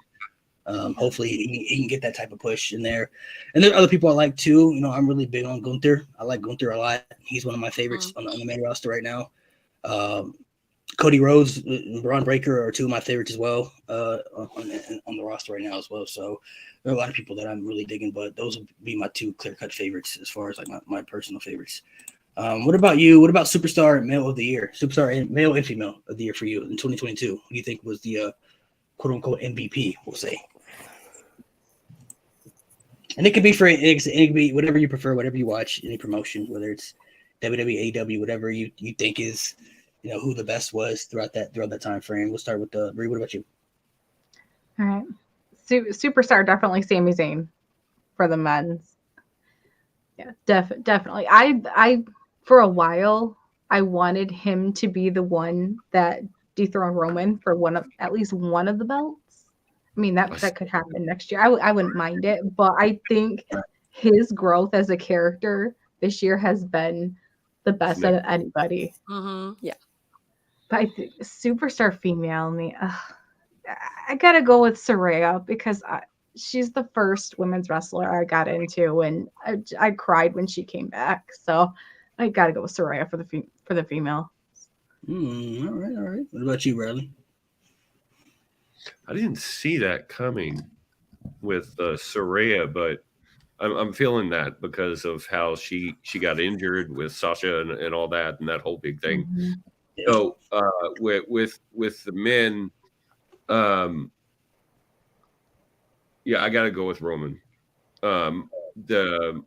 hopefully he can get that type of push in there. And there are other people I like too. You know, I'm really big on Gunther. I like Gunther a lot. He's one of my favorites on the main roster right now. Cody Rhodes, Braun Breaker are 2 of my favorites as well on the roster right now as well. So there are a lot of people that I'm really digging, but those would be my 2 clear-cut favorites as far as like my personal favorites. What about you? What about Superstar and Male of the Year? Superstar and Male and Female of the Year for you in 2022? Who do you think was the quote-unquote MVP, we'll say? And it could be whatever you prefer, whatever you watch, any promotion, whether it's WWE, AEW, whatever you think is, you know, who the best was throughout that time frame. We'll start with Brie. What about you? All right. Superstar, definitely Sami Zayn for the men's. Yeah, definitely. I for a while I wanted him to be the one that dethroned Roman for at least one of the belts. I mean that could happen next year. I wouldn't mind it, but I think his growth as a character this year has been the best out of anybody. Yeah. But I think Superstar female, I gotta go with Saraya because she's the first women's wrestler I got into, and I cried when she came back. So I gotta go with Saraya for the female. All right. What about you, Bradley? I didn't see that coming with Saraya, but I'm feeling that because of how she got injured with Sasha and all that and that whole big thing. Mm-hmm. So with the men, yeah, I got to go with Roman. The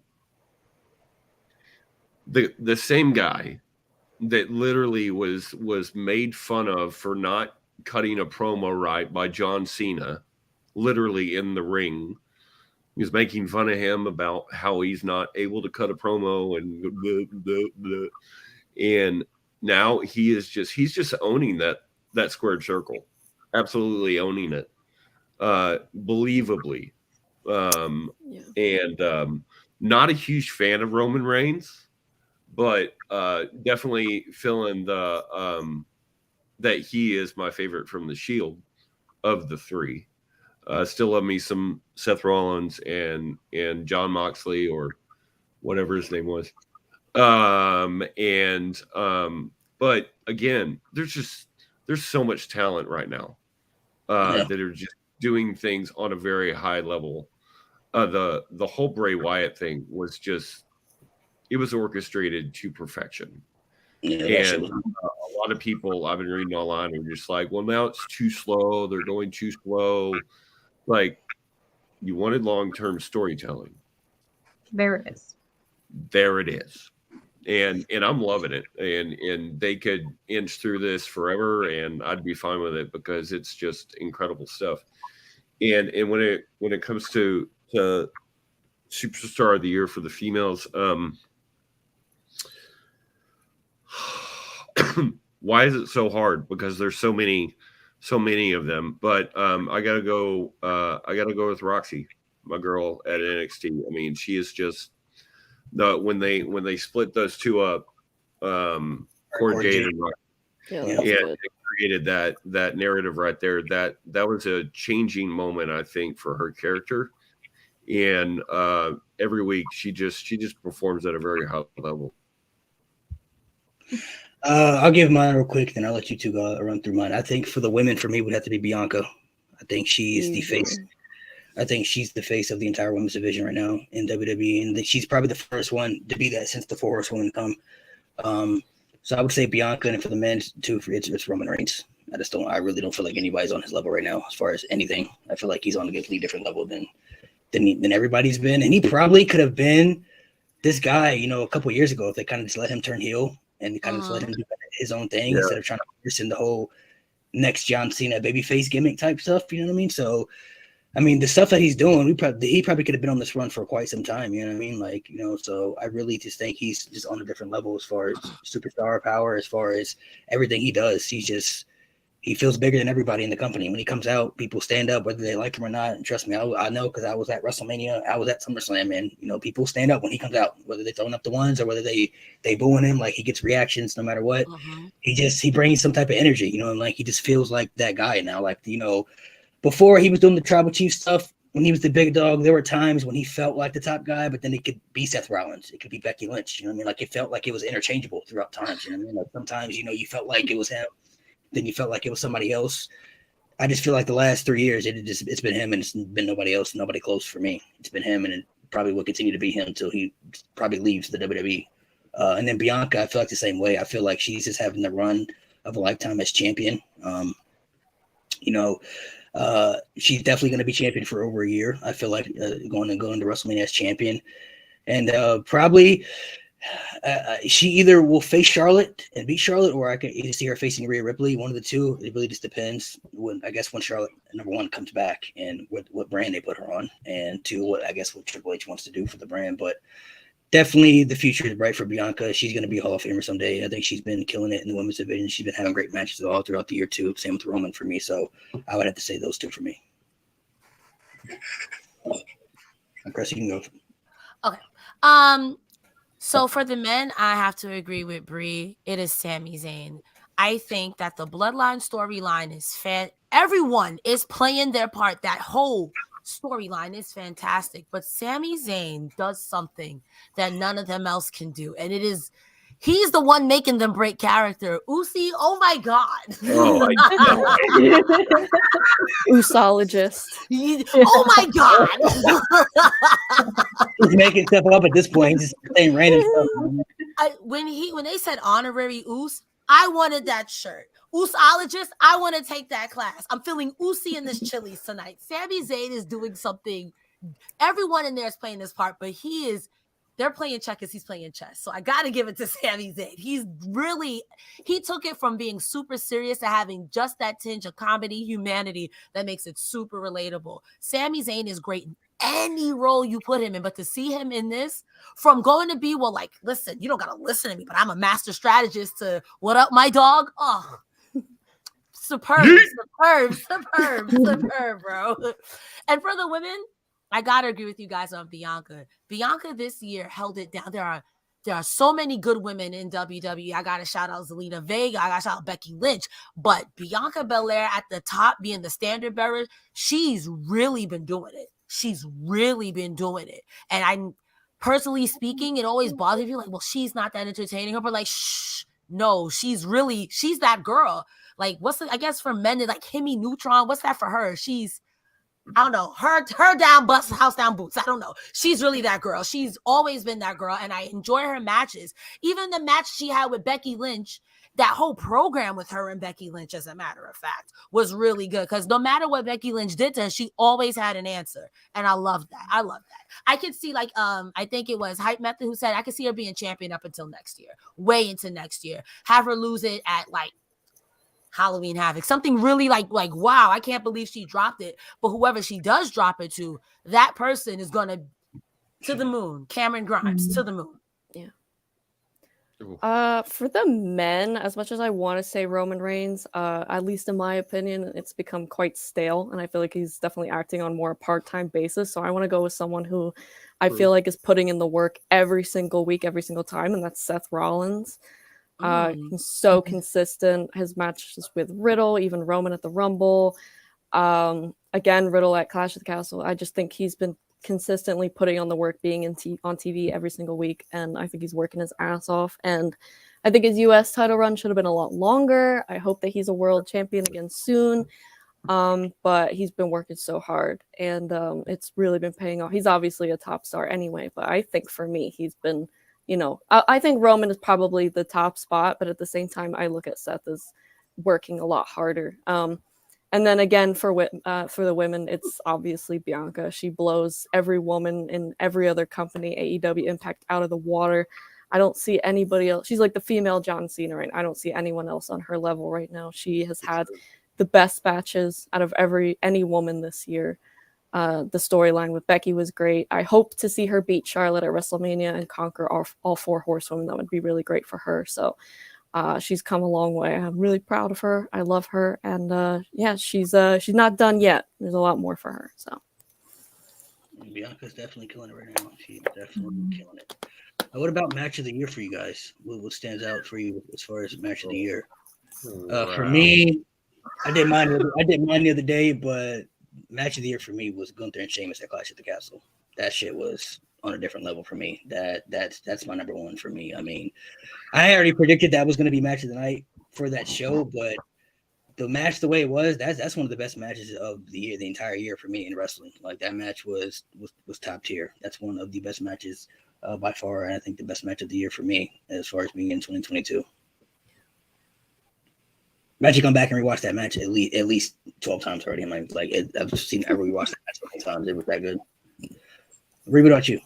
same guy that literally was made fun of for not cutting a promo right by John Cena, literally in the ring. He was making fun of him about how he's not able to cut a promo and blah, blah, blah. And now he's just owning that squared circle, absolutely owning it, believably. And not a huge fan of Roman Reigns, but definitely feeling that he is my favorite from the Shield of the 3. Still love me some Seth Rollins and John Moxley or whatever his name was. But again, there's so much talent right now that are just doing things on a very high level. The whole Bray Wyatt thing was it was orchestrated to perfection. Yeah, and a lot of people I've been reading online are just like, well, now it's too slow. They're going too slow. Like, you wanted long-term storytelling. There it is. There it is. And I'm loving it. And they could inch through this forever and I'd be fine with it because it's just incredible stuff. And when it comes to Superstar of the Year for the females, why is it so hard? Because there's so many of them. But I gotta go with Roxy, my girl at NXT. I mean, she is just when they split those two up, Cord Jade and Roxy. Yeah, Yeah, that's good. it created that narrative right there. That was a changing moment, I think, for her character. And every week she just performs at a very high level. I'll give mine real quick, then I'll let you two go run through mine. I think for the women, for me, would have to be Bianca. I think she is the face. I think she's the face of the entire women's division right now in WWE, and she's probably the first one to be that since the Four Horsewomen come. So I would say Bianca, and for the men too, it's Roman Reigns. I really don't feel like anybody's on his level right now as far as anything. I feel like he's on a completely different level than everybody's been, and he probably could have been this guy, a couple of years ago if they kind of just let him turn heel and kind of just let him do his own thing instead of trying to force in the whole next John Cena babyface gimmick type stuff. You know what I mean? So, I mean, the stuff that he's doing, he probably could have been on this run for quite some time. You know what I mean? Like, so I really just think he's just on a different level as far as superstar power, as far as everything he does. He feels bigger than everybody in the company. When he comes out, people stand up, whether they like him or not. And trust me, I know because I was at WrestleMania, I was at SummerSlam, and people stand up when he comes out, whether they're throwing up the ones or whether they booing him. Like, he gets reactions no matter what. He brings some type of energy, and like he just feels like that guy now. Like, before he was doing the Tribal Chief stuff, when he was the big dog, there were times when he felt like the top guy, but then it could be Seth Rollins, it could be Becky Lynch. You know what I mean? Like, it felt like it was interchangeable throughout times. You know what I mean? Like, sometimes you felt like it was him. Then you felt like it was somebody else. I just feel like the last 3 years, it's been him, and it's been nobody else, nobody close for me. It's been him, and it probably will continue to be him until he probably leaves the WWE. And then Bianca, I feel like the same way. I feel like she's just having the run of a lifetime as champion. She's definitely going to be champion for over a year. I feel like going to WrestleMania as champion, and probably. She either will face Charlotte and beat Charlotte, or I can either see her facing Rhea Ripley. One of the two. It really just depends when Charlotte, number one, comes back and what brand they put her on, and two, what Triple H wants to do for the brand. But definitely the future is bright for Bianca. She's going to be a Hall of Famer someday. I think she's been killing it in the women's division. She's been having great matches all throughout the year too. Same with Roman for me. So I would have to say those two for me. Chris, you can go. Okay. So for the men, I have to agree with Bree. It is Sami Zayn. I think that the Bloodline storyline is everyone is playing their part. That whole storyline is fantastic. But Sami Zayn does something that none of them else can do. And he's the one making them break character. Usi, oh my God. Oh, Usologist. Oh my God. He's making stuff up at this point. He's just saying random stuff. When they said honorary Us, I wanted that shirt. Usologist, I want to take that class. I'm feeling Usi in this Chili's tonight. Sami Zayn is doing something. Everyone in there is playing this part, but they're playing checkers, he's playing chess. So I got to give it to Sami Zayn. He took it from being super serious to having just that tinge of comedy, humanity that makes it super relatable. Sami Zayn is great in any role you put him in, but to see him in this, from going to be, listen, you don't got to listen to me, but I'm a master strategist, to what up, my dog? Oh, superb, bro. And for the women, I gotta agree with you guys on Bianca. Bianca this year held it down. There are so many good women in WWE. I gotta shout out Zelina Vega. I gotta shout out Becky Lynch. But Bianca Belair at the top, being the standard bearer, she's really been doing it. And I'm personally speaking, it always bothers me. Like, well, she's not that entertaining. But shh, no, she's that girl. Like, I guess for men, like Hemi Neutron. What's that for her? I don't know, her down bus, house down boots. I don't know. She's really that girl. She's always been that girl, and I enjoy her matches. Even the match she had with Becky Lynch, that whole program with her and Becky Lynch, as a matter of fact, was really good, because no matter what Becky Lynch did to her, she always had an answer, and I love that. I could see, I think it was Hype Method who said, I could see her being champion up until next year, way into next year. Have her lose it at Halloween Havoc. Something really like wow, I can't believe she dropped it. But whoever she does drop it to, that person is gonna to the moon. Cameron Grimes to the moon. For the men, as much as I want to say Roman Reigns, at least in my opinion, it's become quite stale, and I feel like he's definitely acting on more part-time basis. So I want to go with someone who I feel like is putting in the work every single week, every single time, and that's Seth Rollins. He's so consistent. His matches with Riddle, even Roman at the Rumble, again Riddle at Clash of the Castle. I just think he's been consistently putting on the work, being on TV every single week, and I think he's working his ass off. And I think his US title run should have been a lot longer. I hope that he's a world champion again soon. But he's been working so hard, and it's really been paying off. He's obviously a top star anyway, but I think for me, he's been, I think Roman is probably the top spot, but at the same time, I look at Seth as working a lot harder. And then again, for the women, it's obviously Bianca. She blows every woman in every other company, AEW, Impact, out of the water. I don't see anybody else. She's like the female John Cena, right? I don't see anyone else on her level right now. She has had the best matches out of any woman this year. The storyline with Becky was great. I hope to see her beat Charlotte at WrestleMania and conquer all 4 horsewomen. That would be really great for her. So she's come a long way. I'm really proud of her. I love her, and she's not done yet. There's a lot more for her. So Bianca's definitely killing it right now. She's definitely killing it. What about match of the year for you guys? What stands out for you as far as match of the year? For me, I did mine the other day, but match of the year for me was Gunther and Sheamus at Clash at the Castle. That shit was on a different level for me. That's my number one for me. I mean, I already predicted that was going to be match of the night for that show, but the match the way it was, that's one of the best matches of the year, the entire year for me in wrestling. Like that match was top tier. That's one of the best matches by far, and I think the best match of the year for me as far as being in 2022. Magic come back and rewatch that match at least 12 times already. I've seen every rewatch that match 12 times. It was that good. Ree, what about you?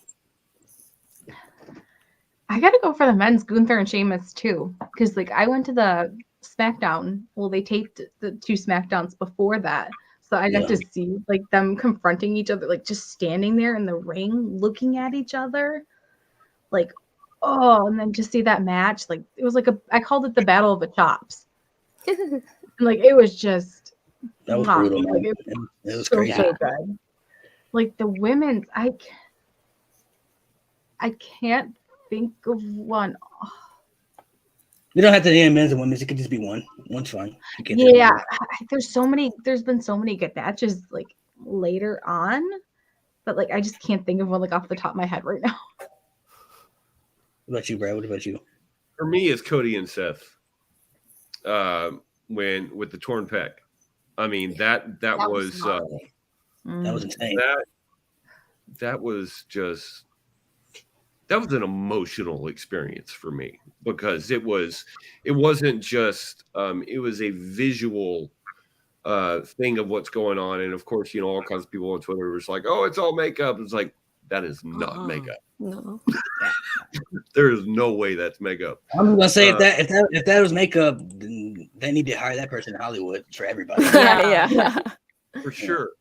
I gotta go for the men's Gunther and Sheamus too, because I went to the SmackDown. Well, they taped the 2 SmackDowns before that, so I got to see them confronting each other, just standing there in the ring, looking at each other, and then just see that match. It was I called it the Battle of the Chops. It was just that was brutal. It was crazy. So good. The women's, I can't think of one. You don't have to name men's and women's. It could just be one. One's fine. Yeah, there's been so many good matches later on, but I just can't think of one off the top of my head right now. What about you, Brad? What about you? For me, it's Cody and Seth. When with the torn pec, I mean that was that was insane. That was an emotional experience for me, because it wasn't just it was a visual thing of what's going on. And of course, all kinds of people on Twitter were just like, oh, it's all makeup. It's that is not makeup. No. There is no way that's makeup. I'm gonna say if that was makeup, then they need to hire that person in Hollywood for everybody. Yeah. For sure.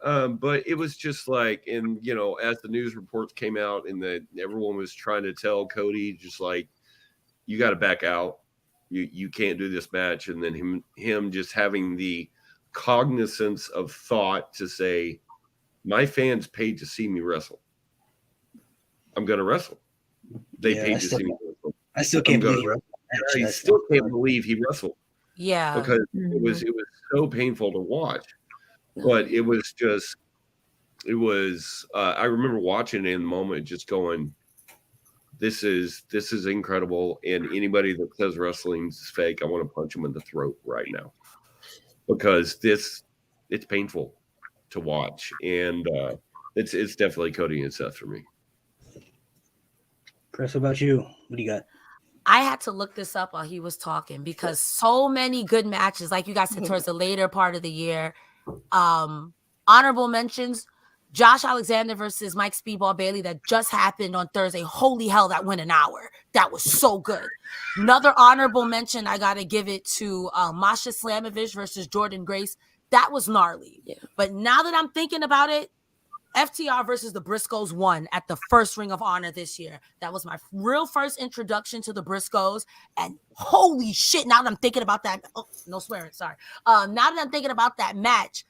But it was just and as the news reports came out and everyone was trying to tell Cody, just you got to back out. You can't do this match. And then him just having the cognizance of thought to say, my fans paid to see me wrestle. I'm going to wrestle. They paid to see me wrestle. I still can't believe I still can't believe he wrestled. Yeah. Because it was so painful to watch. But it was I remember watching it in the moment, just going, this is incredible. And anybody that says wrestling's fake, I want to punch them in the throat right now, because it's painful to watch. And it's definitely Cody and Seth for me. Chris, what about you? What do you got? I had to look this up while he was talking, because so many good matches, like you guys said, towards the later part of the year. Honorable mentions: Josh Alexander versus Mike Speedball Bailey that just happened on Thursday. Holy hell, that went an hour. That was so good. Another honorable mention, I got to give it to Masha Slamovich versus Jordan Grace. That was gnarly. Yeah. But now that I'm thinking about it, FTR versus the Briscoes won at the first Ring of Honor this year. That was my real first introduction to the Briscoes. And holy shit, now that I'm thinking about that, oh, no swearing, sorry. Now that I'm thinking about that match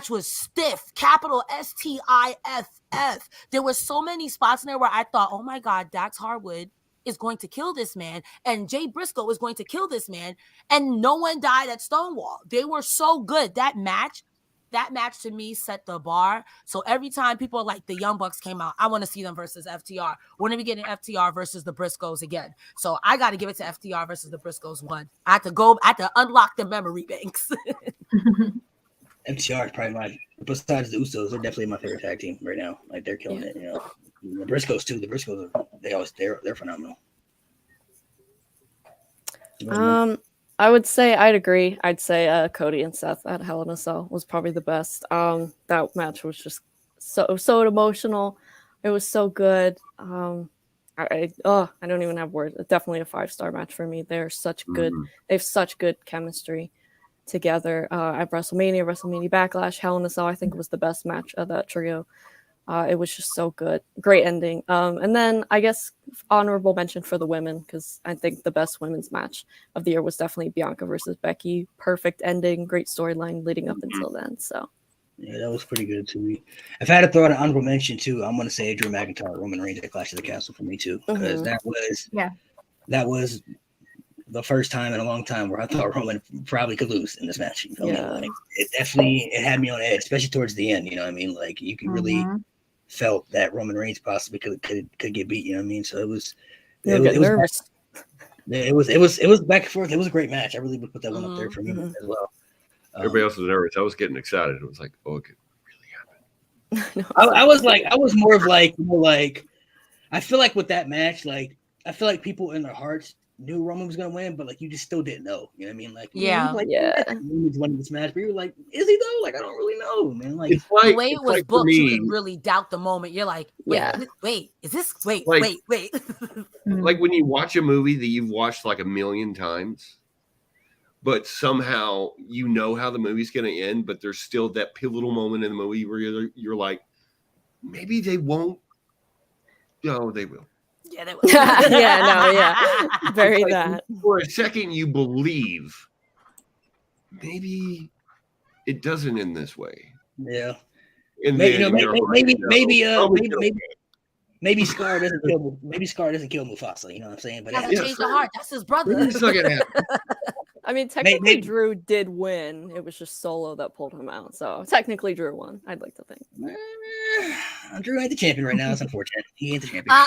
was stiff, capital STIFF. There were so many spots in there where I thought, oh my God, Dax Harwood is going to kill this man, and Jay Briscoe is going to kill this man, and no one died at Stonewall. They were so good. That match to me set the bar. So every time people are like the Young Bucks came out, I want to see them versus FTR. We're going to be getting FTR versus the Briscoes again. So I got to give it to FTR versus the Briscoes one. I had to unlock the memory banks. FTR is probably besides the Usos, they're definitely my favorite tag team right now. Like they're killing it, you know. The Briscoes too. The Briscoes they're phenomenal. I would say I'd agree. I'd say Cody and Seth at Hell in a Cell was probably the best. That match was just so emotional. It was so good. I don't even have words. Definitely a 5-star match for me. They're such good. They have such good chemistry together. At WrestleMania Backlash, Hell in a Cell, I think was the best match of that trio. It was just so good. Great ending. And then I guess honorable mention for the women, because I think the best women's match of the year was definitely Bianca versus Becky. Perfect ending, great storyline leading up until then. So yeah, that was pretty good to me. If I had to throw out an honorable mention too, I'm going to say Drew McIntyre, Roman Reigns at Clash of the Castle for me too, because that was the first time in a long time where I thought Roman probably could lose in this match. You know what I mean? Like, it had me on edge, especially towards the end. You know what I mean? Like you could really felt that Roman Reigns possibly could get beat. You know what I mean? So it was nervous. It was back and forth. It was a great match. I really would put that one up there for me as well. Everybody else was nervous. I was getting excited. It was like, oh, it could really happen. I was more like, I feel like with that match, like I feel like people in their hearts knew Roman was gonna win, but like you just still didn't know. You know what I mean? Like Roman's winning this match, but you were like, is he though? Like I don't really know, man. Like it's like, the way it was like booked, you could really doubt the moment. You're like, wait, is this wait. Like when you watch a movie that you've watched like a million times, but somehow you know how the movie's gonna end, but there's still that pivotal moment in the movie where you're like, maybe they won't. No, they will. Yeah, that was very like, that. For a second, you believe maybe it doesn't end this way. Yeah, and maybe Scar doesn't kill. Maybe Scar doesn't kill Mufasa. You know what I'm saying? But that's change the heart. That's his brother. I mean, technically, Drew did win. It was just Solo that pulled him out. So technically, Drew won. I'd like to think. Drew ain't the champion right now. It's unfortunate. He ain't the champion.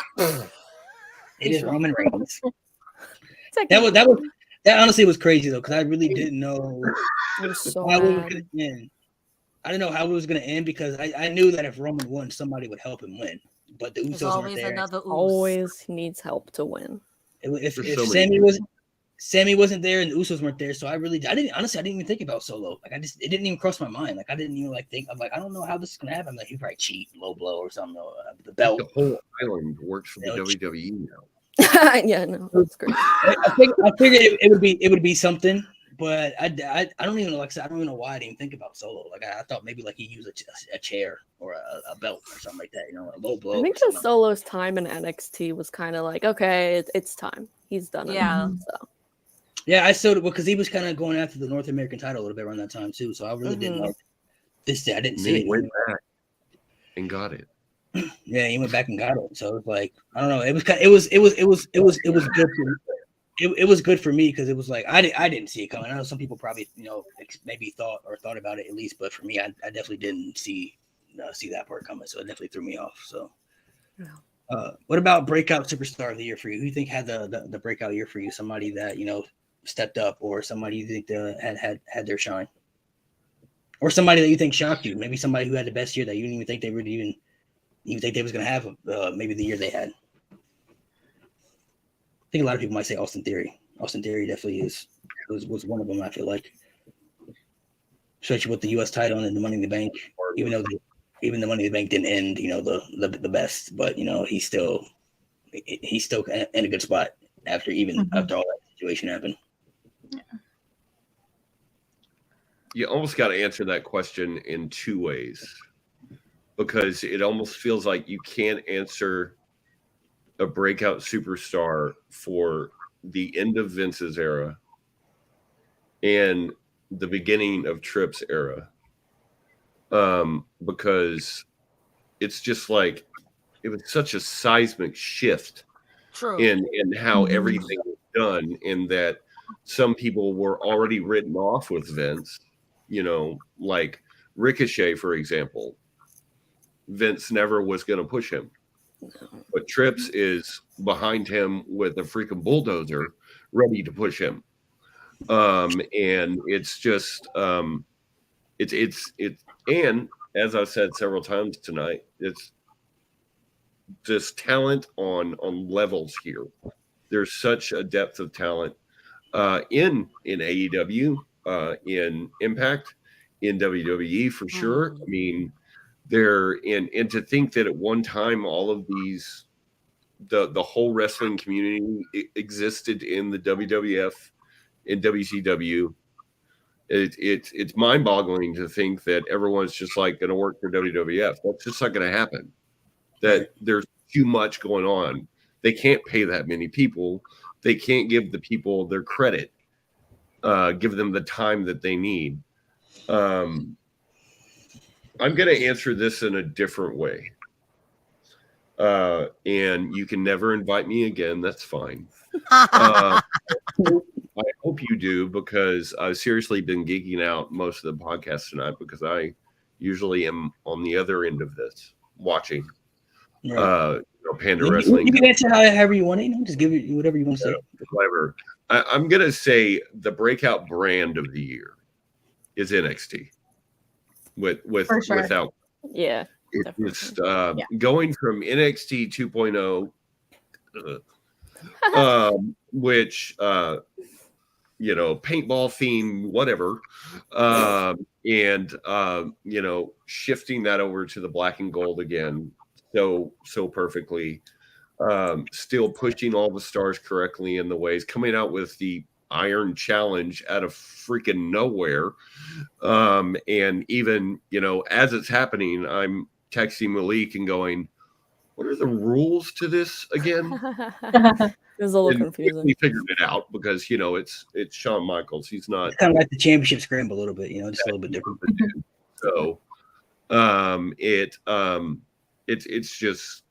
It is Roman Reigns. That honestly was crazy though, because I really didn't know how it was gonna end. I didn't know how it was gonna end because I knew that if Roman won, somebody would help him win. But the Usos weren't there. Always needs help to win. If Sammy wasn't there and the Usos weren't there, so I didn't even think about Solo. Like it didn't even cross my mind. Like I didn't even think. I'm like, I don't know how this is gonna happen. I'm like, he probably cheat, low blow or something. The belt. The whole island works for the WWE now. Yeah, no, that's great. I figured it would be something, but I don't even know. Like I said, I don't even know why I didn't even think about Solo. Like I thought maybe like he used a chair or a belt or something like that. You know, a low blow. I think just Solo's time in NXT was kind of like, okay, it's time. He's done it. Yeah. So. Yeah, I saw it because he was kind of going after the North American title a little bit around that time too. So I really didn't like this. I didn't see it. Went back and got it. Yeah, he went back and got it. So it's like I don't know. It was good. It was good for me because it was like I didn't see it coming. I know some people probably maybe thought about it at least, but for me, I definitely didn't see that part coming. So it definitely threw me off. So. Yeah. What about breakout superstar of the year for you? Who you think had the breakout year for you? Somebody that stepped up, or somebody you think had their shine, or somebody that you think shocked you? Maybe somebody who had the best year that you didn't even think they would even think they was going to have maybe the year they had. I think a lot of people might say Austin Theory. Austin Theory definitely was one of them. I feel like, especially with the U.S. title and the Money in the Bank, even though even the Money in the Bank didn't end, the best, but he's still in a good spot after all that situation happened. You almost got to answer that question in two ways, because it almost feels like you can't answer a breakout superstar for the end of Vince's era and the beginning of Tripp's era, because it's just like it was such a seismic shift in how everything was done, in that some people were already written off with Vince, like Ricochet, for example. Vince never was going to push him, but Trips is behind him with a freaking bulldozer ready to push him. And it's just, it's, and as I've said several times tonight, it's just talent on levels here. There's such a depth of talent in AEW, in Impact, in WWE for sure. I mean, and to think that at one time all of these, the whole wrestling community existed in the WWF, in WCW. It's mind-boggling to think that everyone's just like going to work for WWF. That's just not going to happen. That there's too much going on. They can't pay that many people. They can't give the people their credit, give them the time that they need. I'm going to answer this in a different way. And you can never invite me again. That's fine. I hope you do, because I've seriously been geeking out most of the podcast tonight, because I usually am on the other end of this watching Panda Wrestling. You can answer however you want to. Just give it whatever you want to say. Whatever. I'm going to say the breakout brand of the year is NXT. For sure. Without, Yeah. it's just going from NXT 2.0, which paintball theme, whatever, and shifting that over to the black and gold again, so perfectly, still pushing all the stars correctly in the ways, coming out with the Iron Challenge out of freaking nowhere, and even as it's happening, I'm texting Malik and going, what are the rules to this again? It was a little confusing. We figured it out, because it's Shawn Michaels. He's not, it's kind of like the championship scramble a little bit, just a little bit different. So it's just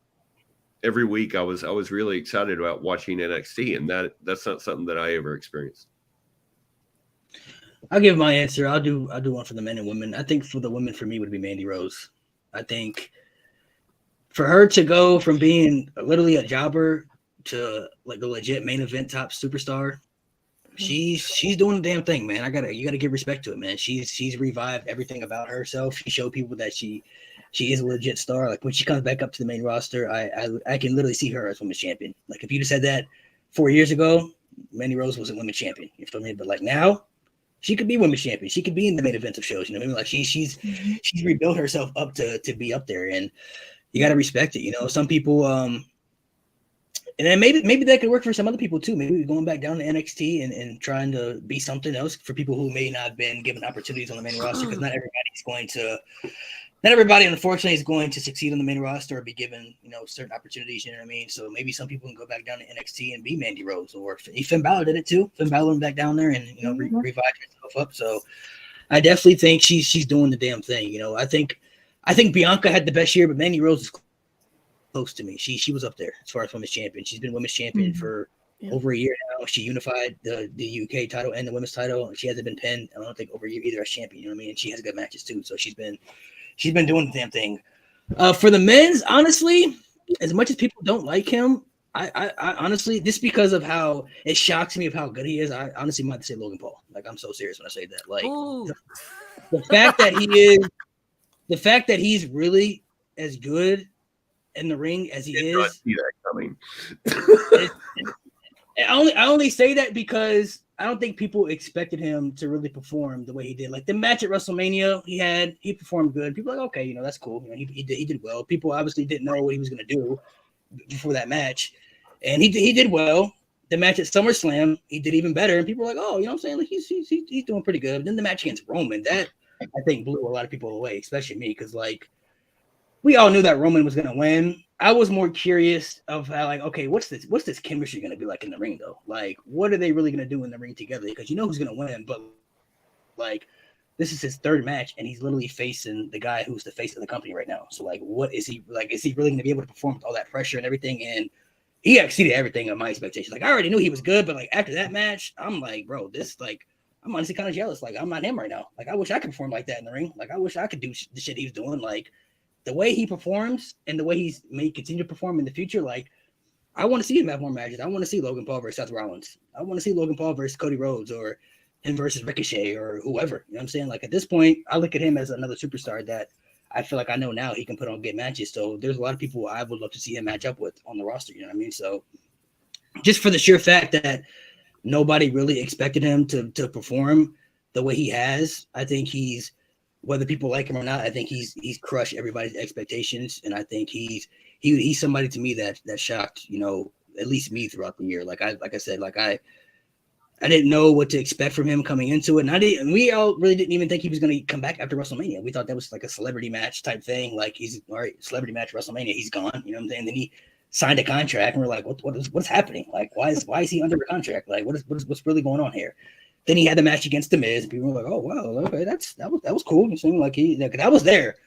every week I was really excited about watching NXT, and that's not something that I ever experienced. I'll give my answer. I'll do one for the men and women. I think for the women, for me, would be Mandy Rose. I think for her to go from being literally a jobber to like a legit main event top superstar, she's doing the damn thing, man. You gotta give respect to it, man. She's revived everything about herself. She showed people that she is a legit star. Like when she comes back up to the main roster, I can literally see her as women's champion. Like if you'd have said that 4 years ago, Mandy Rose wasn't women's champion. You feel me? But like now, she could be women's champion. She could be in the main events of shows. You know what I mean? Like she's rebuilt herself up to be up there, and you got to respect it. Some people, and then maybe that could work for some other people too. Maybe going back down to NXT and trying to be something else for people who may not have been given opportunities on the main roster, because not everybody, unfortunately, is going to succeed on the main roster or be given, certain opportunities. You know what I mean? So maybe some people can go back down to NXT and be Mandy Rose, or Finn Balor did it too. Finn Balor went back down there and revived herself up. So I definitely think she's doing the damn thing. I think Bianca had the best year, but Mandy Rose is close to me. She was up there as far as women's champion. She's been women's champion for over a year now. She unified the UK title and the women's title. She hasn't been pinned, I don't think, over a year either as champion. You know what I mean? And she has good matches too. So she's been doing the damn thing. For the men's, honestly, as much as people don't like him, I honestly, just because of how it shocks me of how good he is, I honestly might have to say Logan Paul. Like, I'm so serious when I say that. Like, the fact that he's really as good in the ring as he is. See that coming. I only say that because I don't think people expected him to really perform the way he did. Like the match at WrestleMania, he performed good. People were like, okay, that's cool. He did well. People obviously didn't know what he was going to do before that match, and he did well. The match at SummerSlam, he did even better, and people were like, oh, what I'm saying? Like he's doing pretty good. But then the match against Roman, that I think blew a lot of people away, especially me, because like we all knew that Roman was going to win. I was more curious of how, like, okay, what's this chemistry going to be like in the ring, though? Like, what are they really going to do in the ring together? Because you know who's going to win, but like, this is his third match, and he's literally facing the guy who's the face of the company right now. So, like, what is he like? Is he really going to be able to perform with all that pressure and everything? And he exceeded everything of my expectations. Like, I already knew he was good, but like after that match, I'm like, bro, this like, I'm honestly kind of jealous. Like, I'm not him right now. Like, I wish I could perform like that in the ring. Like, I wish I could do the shit he's doing. Like, the way he performs and the way he's may continue to perform in the future, like I want to see him have more matches. I want to see Logan Paul versus Seth Rollins. I want to see Logan Paul versus Cody Rhodes or him versus Ricochet or whoever. You know what I'm saying? Like at this point, I look at him as another superstar that I feel like I know now he can put on good matches. So there's a lot of people I would love to see him match up with on the roster. You know what I mean? So just for the sheer fact that nobody really expected him to perform the way he has, I think he's, whether people like him or not, I think he's crushed everybody's expectations, and I think he's somebody to me that shocked, at least me throughout the year. Like I said, I didn't know what to expect from him coming into it, and we all really didn't even think he was going to come back after WrestleMania. We thought that was like a celebrity match type thing. Like he's all right, celebrity match WrestleMania, he's gone. You know what I'm saying? Then he signed a contract, and we're like, what's happening? Like why is he under a contract? Like what's really going on here? Then he had the match against The Miz. And people were like, "Oh wow, okay, that was cool." It seemed like I was there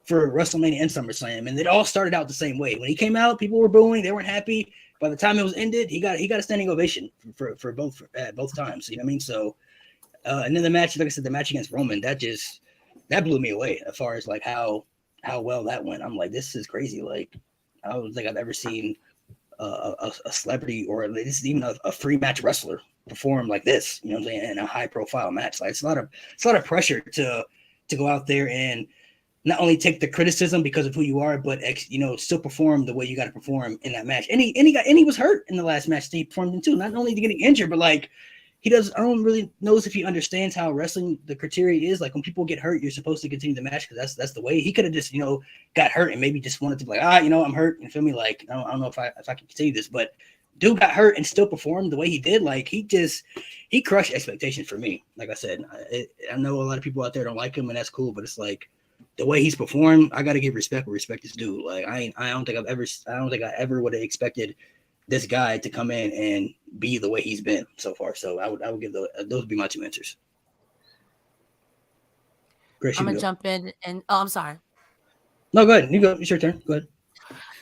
for WrestleMania and SummerSlam, and it all started out the same way. When he came out, people were booing; they weren't happy. By the time it was ended, he got a standing ovation for both times. You know what I mean? So, and then the match, like I said, the match against Roman, that blew me away as far as like how well that went. I'm like, this is crazy. Like, I don't think I've ever seen a celebrity or this is even a free match wrestler perform like this, you know what I'm saying, in a high profile match. Like it's a lot of pressure to go out there and not only take the criticism because of who you are, but still perform the way you got to perform in that match. And he was hurt in the last match that he performed in too. Not only getting injured, but like I don't really knows if he understands how wrestling the criteria is. Like when people get hurt, you're supposed to continue the match because that's the way. He could have just got hurt and maybe just wanted to be like I'm hurt. You feel me? Like I don't know if I can continue this, but dude got hurt and still performed the way he did. Like he crushed expectations for me. Like I said, I know a lot of people out there don't like him, and that's cool. But it's like the way he's performed, I got to give respect where respect is due. Like I don't think I ever would have expected this guy to come in and be the way he's been so far. So I would give those would be my two answers. Grace, I'm gonna jump in and I'm sorry. No, go ahead. You go. It's your turn. Go ahead.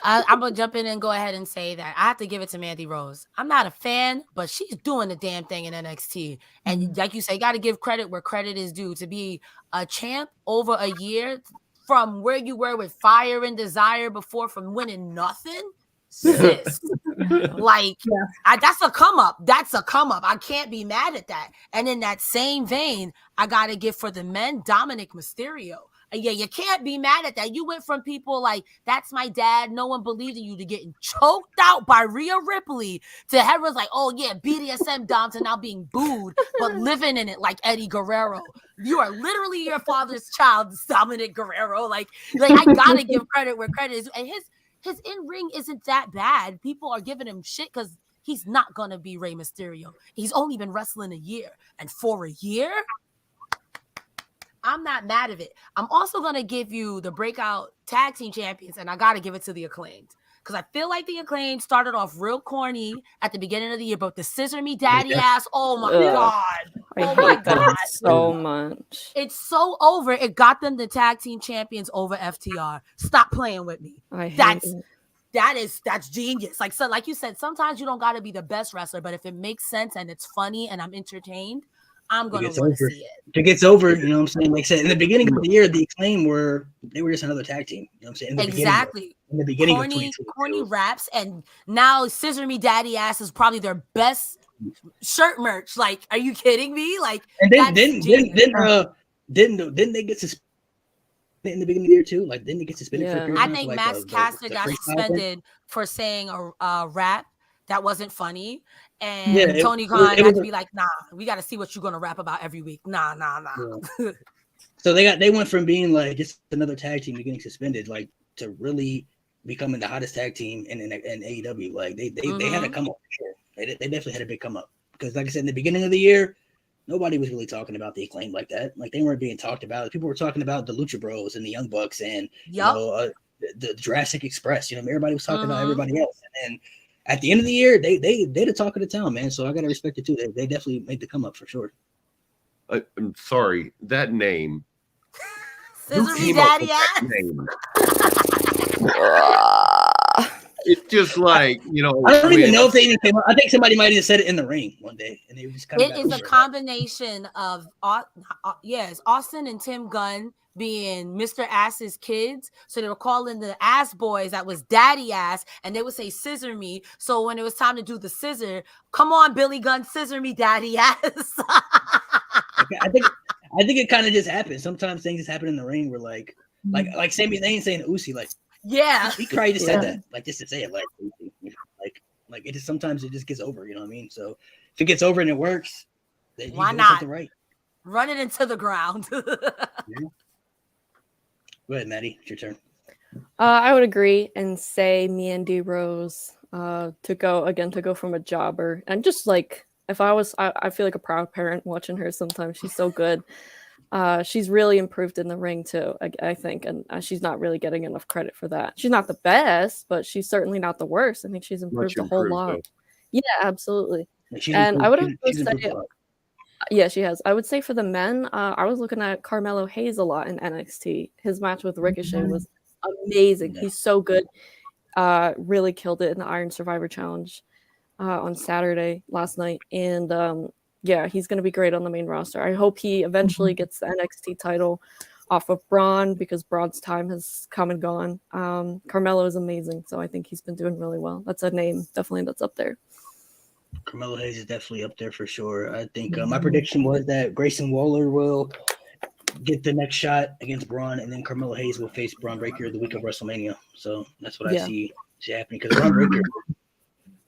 I'm gonna jump in and go ahead and say that I have to give it to Mandy Rose. I'm not a fan, but she's doing the damn thing in NXT. And like you say, got to give credit where credit is due. To be a champ over a year from where you were with Fire and Desire before, from winning nothing, sis. That's a come up. That's a come up. I can't be mad at that. And in that same vein, I gotta give for the men Dominic Mysterio. Yeah, you can't be mad at that. You went from people like, that's my dad, no one believed in you, to getting choked out by Rhea Ripley, to everyone's like, oh yeah, BDSM Dom, to now being booed, but living in it like Eddie Guerrero. You are literally your father's child, Dominic Guerrero. Like I gotta give credit where credit is. And his in-ring isn't that bad. People are giving him shit because he's not gonna be Rey Mysterio. He's only been wrestling a year. And for a year, I'm not mad at it. I'm also going to give you the breakout tag team champions, and I got to give it to the Acclaimed. Because I feel like the Acclaimed started off real corny at the beginning of the year, but the scissor me daddy ass, oh my God. Oh my God. So much. It's so over. It got them the tag team champions over FTR. Stop playing with me. That's genius. Like you said, sometimes you don't got to be the best wrestler, but if it makes sense and it's funny and I'm entertained, I'm going to want to see it. It gets over, you know what I'm saying? Like I said, in the beginning of the year, the Acclaim were just another tag team. You know what I'm saying? Exactly. In the beginning corny raps, and now Scissor Me Daddy Ass is probably their best shirt merch. Like, are you kidding me? Like, and didn't they get suspended in the beginning of the year too? Like, didn't they get suspended for a period? I think Max Caster got suspended for saying a rap that wasn't funny. And Yeah, Tony Khan it had was to a- be like, nah, we got to see what you're going to rap about every week. Nah. Yeah. So they went from being like just another tag team to getting suspended, like to really becoming the hottest tag team in AEW. Like they had a Mhm. come up for sure. They definitely had a big come up because, like I said, in the beginning of the year, nobody was really talking about the Acclaim like that. Like they weren't being talked about. People were talking about the Lucha Bros and the Young Bucks and Yup. the Jurassic Express. Everybody was talking about Mhm. everybody else. And then at the end of the year, they the talk of the town, man. So I gotta respect it too. They definitely made the come up for sure. I'm sorry, that name. Who Scissor me came up daddy with that ass. name? Ah. It's just like, I don't even when- know if they even came up. I think somebody might have said it in the ring one day, and they just kind of. It is a combination of yes, Austin and Tim Gunn being Mr. Ass's kids. So they were calling the ass boys that was daddy ass, and they would say scissor me. So when it was time to do the scissor, come on, Billy Gunn, scissor me, daddy ass. I think it kind of just happens. Sometimes things just happen in the ring where like Sami Zayn saying to Uzi, like Yeah. he probably just said Yeah. that, like just to say it, like it just sometimes it just gets over. You know what I mean? So if it gets over and it works, then Why you're doing not? something right. Run it into the ground. Go ahead, Maddie. It's your turn. I would agree and say Mandy Rose to go from a jobber and just like if I feel like a proud parent watching her sometimes. She's so good. She's really improved in the ring too, I think, and she's not really getting enough credit for that. She's not the best, but she's certainly not the worst. I think she's improved Much a whole improved, lot. though. Yeah, absolutely. Like, she's And I improved- would also she's improved say, a lot. yeah, she has. I would say for the men, I was looking at Carmelo Hayes a lot in NXT. His match with Ricochet was amazing. Yeah. He's so good. Really killed it in the Iron Survivor Challenge on Saturday last night. And yeah, he's going to be great on the main roster. I hope he eventually gets the NXT title off of Braun because Braun's time has come and gone. Carmelo is amazing, so I think he's been doing really well. That's a name definitely that's up there. Carmelo Hayes is definitely up there for sure. I think my prediction was that Grayson Waller will get the next shot against Braun, and then Carmelo Hayes will face Braun Breaker the week of WrestleMania. So that's what I Yeah. see happening because Braun Breaker,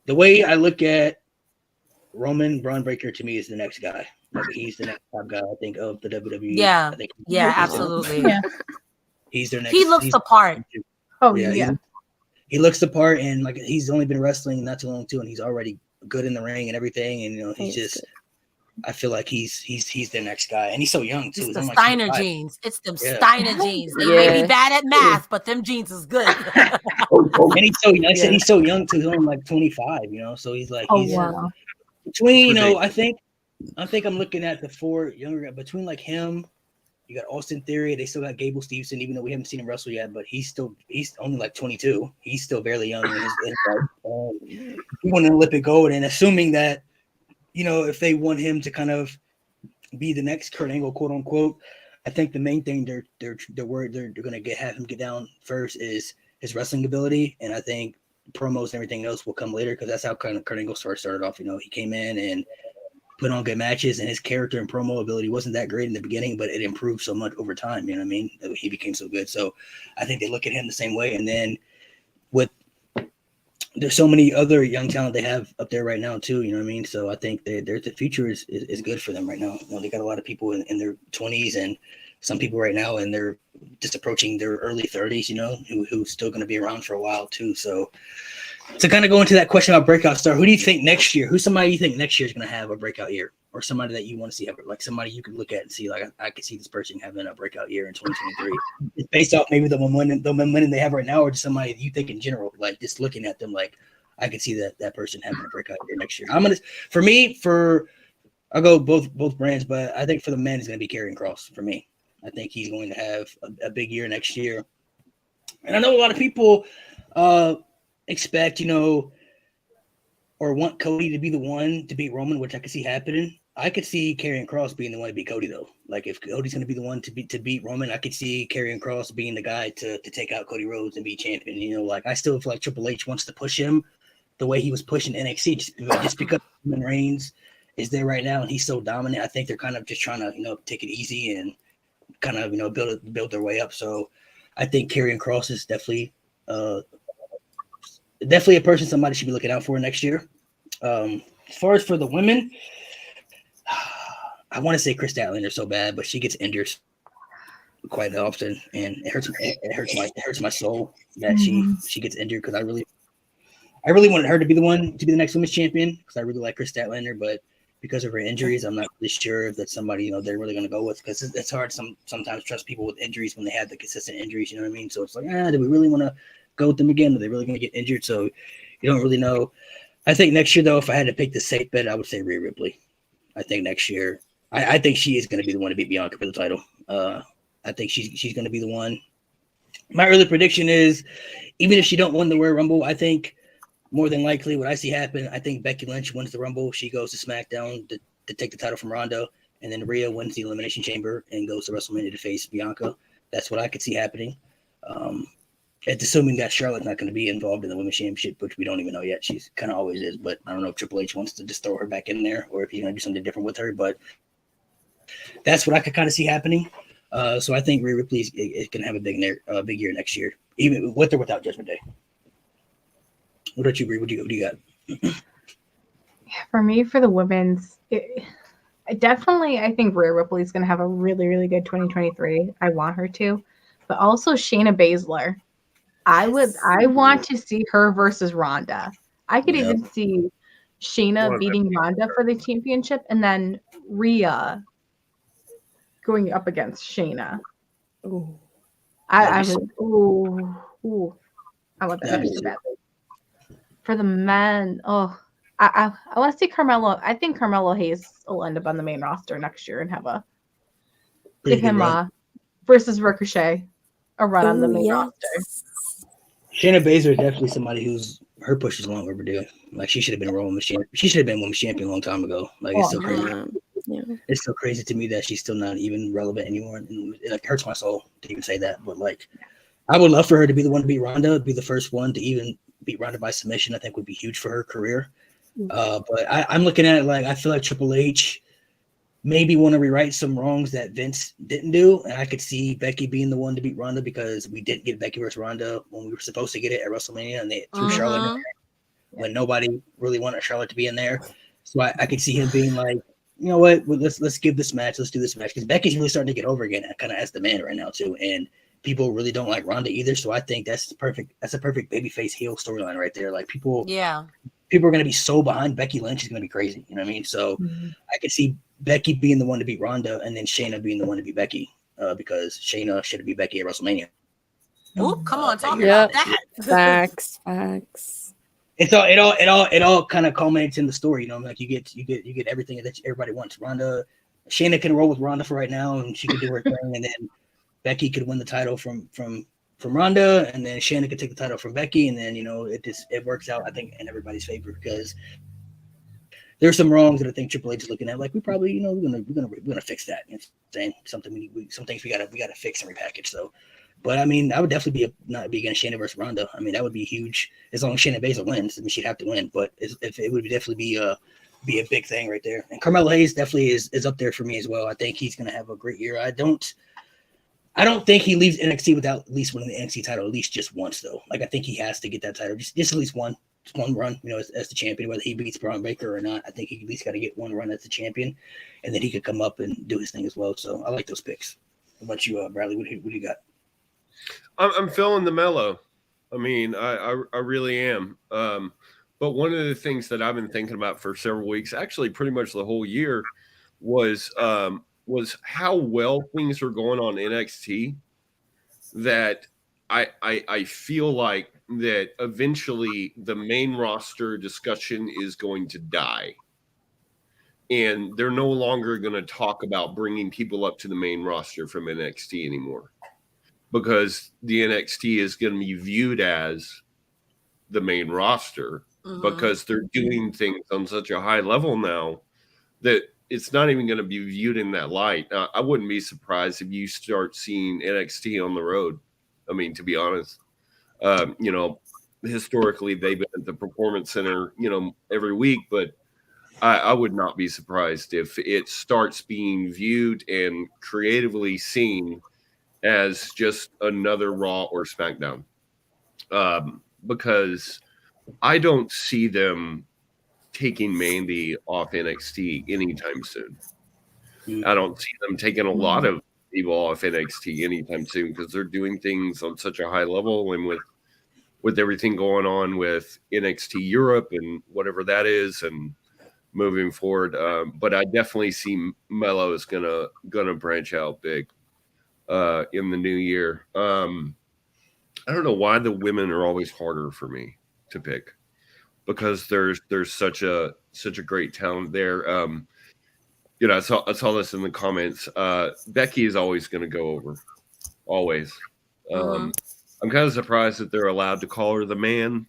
the way I look at Braun Breaker to me is the next guy. Like he's the next top guy, I think, of the WWE. Yeah. I think Yeah, he's the- absolutely. Yeah. He's their next. He looks he's- the part. Oh Yeah, yeah. he looks the part, and like he's only been wrestling not too long too, and he's already good in the ring and everything. And he's He's just, I feel like he's their next guy, and he's so young too. It's He's the only like Steiner 25. jeans. It's them Yeah. Steiner jeans. They may Yeah. be bad at math, but them jeans is good. And he's so young. I said Yeah. he's so young too. He's only like 25. So he's like Oh he's wow. between. It's I think I'm looking at the four younger guys between like him. You got Austin Theory. They still got Gable Steveson, even though we haven't seen him wrestle yet. But he's only like 22. He's still barely young in his life. He won an Olympic gold, and assuming that if they want him to kind of be the next Kurt Angle, quote unquote, I think the main thing they're worried they're going to have him get down first is his wrestling ability, and I think promos and everything else will come later because that's how kind of Kurt Angle started off. He came in and put on good matches, and his character and promo ability wasn't that great in the beginning, but it improved so much over time. You know what I mean? He became so good. So I think they look at him the same way. And then there's so many other young talent they have up there right now too. You know what I mean? So I think the future is good for them right now. They got a lot of people in their 20s and some people right now, and they're just approaching their early 30s. Who's still going to be around for a while too. So to kind of go into that question about breakout star, who do you think next year? Who's somebody you think next year is going to have a breakout year, or somebody that you want to see have like somebody you could look at and see like I could see this person having a breakout year in 2023? It's based off maybe the momentum they have right now, or just somebody you think in general, like just looking at them, like I could see that person having a breakout year next year. I'll go both brands, but I think for the men it's going to be Karrion Kross for me. I think he's going to have a big year next year, and I know a lot of people expect, or want Cody to be the one to beat Roman, which I could see happening. I could see Karrion Kross being the one to beat Cody, though. Like if Cody's going to be the one to beat Roman, I could see Karrion Kross being the guy to take out Cody Rhodes and be champion. Like I still feel like Triple H wants to push him the way he was pushing NXT, just because Roman Reigns is there right now and he's so dominant. I think they're kind of just trying to take it easy and kind of build their way up. So I think Karrion Kross is definitely definitely a person somebody should be looking out for next year. As far as for the women, I want to say Chris Statlander so bad, but she gets injured quite often, and it hurts my soul that she gets injured because I really wanted her to be the one to be the next women's champion because I really like Chris Statlander, but because of her injuries, I'm not really sure if that's somebody they're really going to go with because it's hard sometimes trust people with injuries when they have the consistent injuries. You know what I mean? So it's like, do we really want to go with them again? Are they really going to get injured? So you don't really know. I think next year though, if I had to pick the safe bet, I would say Rhea Ripley. I think next year, I think she is going to be the one to beat Bianca for the title. I think she's going to be the one. My early prediction is, even if she don't win the Royal Rumble, I think more than likely what I see happen, I think Becky Lynch wins the Rumble. She goes to SmackDown to take the title from Ronda, and then Rhea wins the Elimination Chamber and goes to WrestleMania to face Bianca. That's what I could see happening. It's assuming that Charlotte's not going to be involved in the Women's Championship, which we don't even know yet. She's kind of always is, but I don't know if Triple H wants to just throw her back in there or if he's going to do something different with her. But that's what I could kind of see happening. So I think Rhea Ripley is going to have a big year next year, even with or without Judgment Day. What about you, Brie? What do you got? For me, for the women's, I think Rhea Ripley is going to have a really, really good 2023. I want her to, but also Shayna Baszler. I want to see her versus Ronda. I could even see Shayna beating Ronda for the championship, and then Rhea going up against Shayna. Ooh. I want that so badly. For the men, I want to see Carmelo. I think Carmelo Hayes will end up on the main roster next year and have give him versus Ricochet a run on the main roster. Shayna Baszler is definitely somebody who's her push is long overdue. Like she should have been a women's champion. She should have been women's champion a long time ago. Like it's so crazy. Yeah. It's so crazy to me that she's still not even relevant anymore. And it hurts my soul to even say that. But I would love for her to be the one to beat Ronda, be the first one to even beat Ronda by submission. I think would be huge for her career. But I'm looking at it I feel like Triple H maybe want to rewrite some wrongs that Vince didn't do, and I could see Becky being the one to beat Ronda because we didn't get Becky versus Ronda when we were supposed to get it at WrestleMania, and they threw Charlotte in there when nobody really wanted Charlotte to be in there. So I could see him being like, you know what, let's give this match, let's do this match because Becky's really starting to get over again, kind of as the man right now too, and people really don't like Ronda either. So I think that's a perfect babyface heel storyline right there. Like people are going to be so behind Becky Lynch is going to be crazy. You know what I mean? So I could see Becky being the one to beat Ronda and then Shayna being the one to beat Becky because Shayna should have beat Becky at WrestleMania. Oh, come on, talk about that. Facts. It all kind of culminates in the story. You know, like you get everything that everybody wants. Shayna can roll with Ronda for right now, and she could do her thing, and then Becky could win the title from Ronda, and then Shayna could take the title from Becky, and then it works out, I think, in everybody's favor because there's some wrongs that I think Triple H is looking at. Like we probably, we're gonna fix that. You know, saying something some things we gotta fix and repackage. So, but I mean, I would definitely not be against Shayna versus Ronda. I mean, that would be huge as long as Shayna Baszler wins. I mean, she'd have to win, but if it would definitely be a big thing right there. And Carmelo Hayes definitely is up there for me as well. I think he's gonna have a great year. I don't think he leaves NXT without at least winning the NXT title at least just once though. Like I think he has to get that title just at least one run, as the champion, whether he beats Braun Breaker or not. I think he at least got to get one run as the champion, and then he could come up and do his thing as well. So I like those picks. What about you, Bradley? What do you got? I'm feeling the mellow. I mean, I really am. But one of the things that I've been thinking about for several weeks, actually pretty much the whole year, was how well things are going on NXT. That I feel like that eventually the main roster discussion is going to die. And they're no longer going to talk about bringing people up to the main roster from NXT anymore. Because the NXT is going to be viewed as the main roster because they're doing things on such a high level now that it's not even going to be viewed in that light. I wouldn't be surprised if you start seeing NXT on the road. I mean, to be honest, historically they've been at the Performance Center, every week, but I would not be surprised if it starts being viewed and creatively seen as just another Raw or SmackDown. Because I don't see them taking Mandy off NXT anytime soon. I don't see them taking a lot of people off NXT anytime soon because they're doing things on such a high level, and with everything going on with NXT Europe and whatever that is, and moving forward. But I definitely see Mello is gonna branch out big in the new year. I don't know why the women are always harder for me to pick, because there's such a great talent there. I saw this in the comments. Becky is always going to go over, always. I'm kind of surprised that they're allowed to call her the man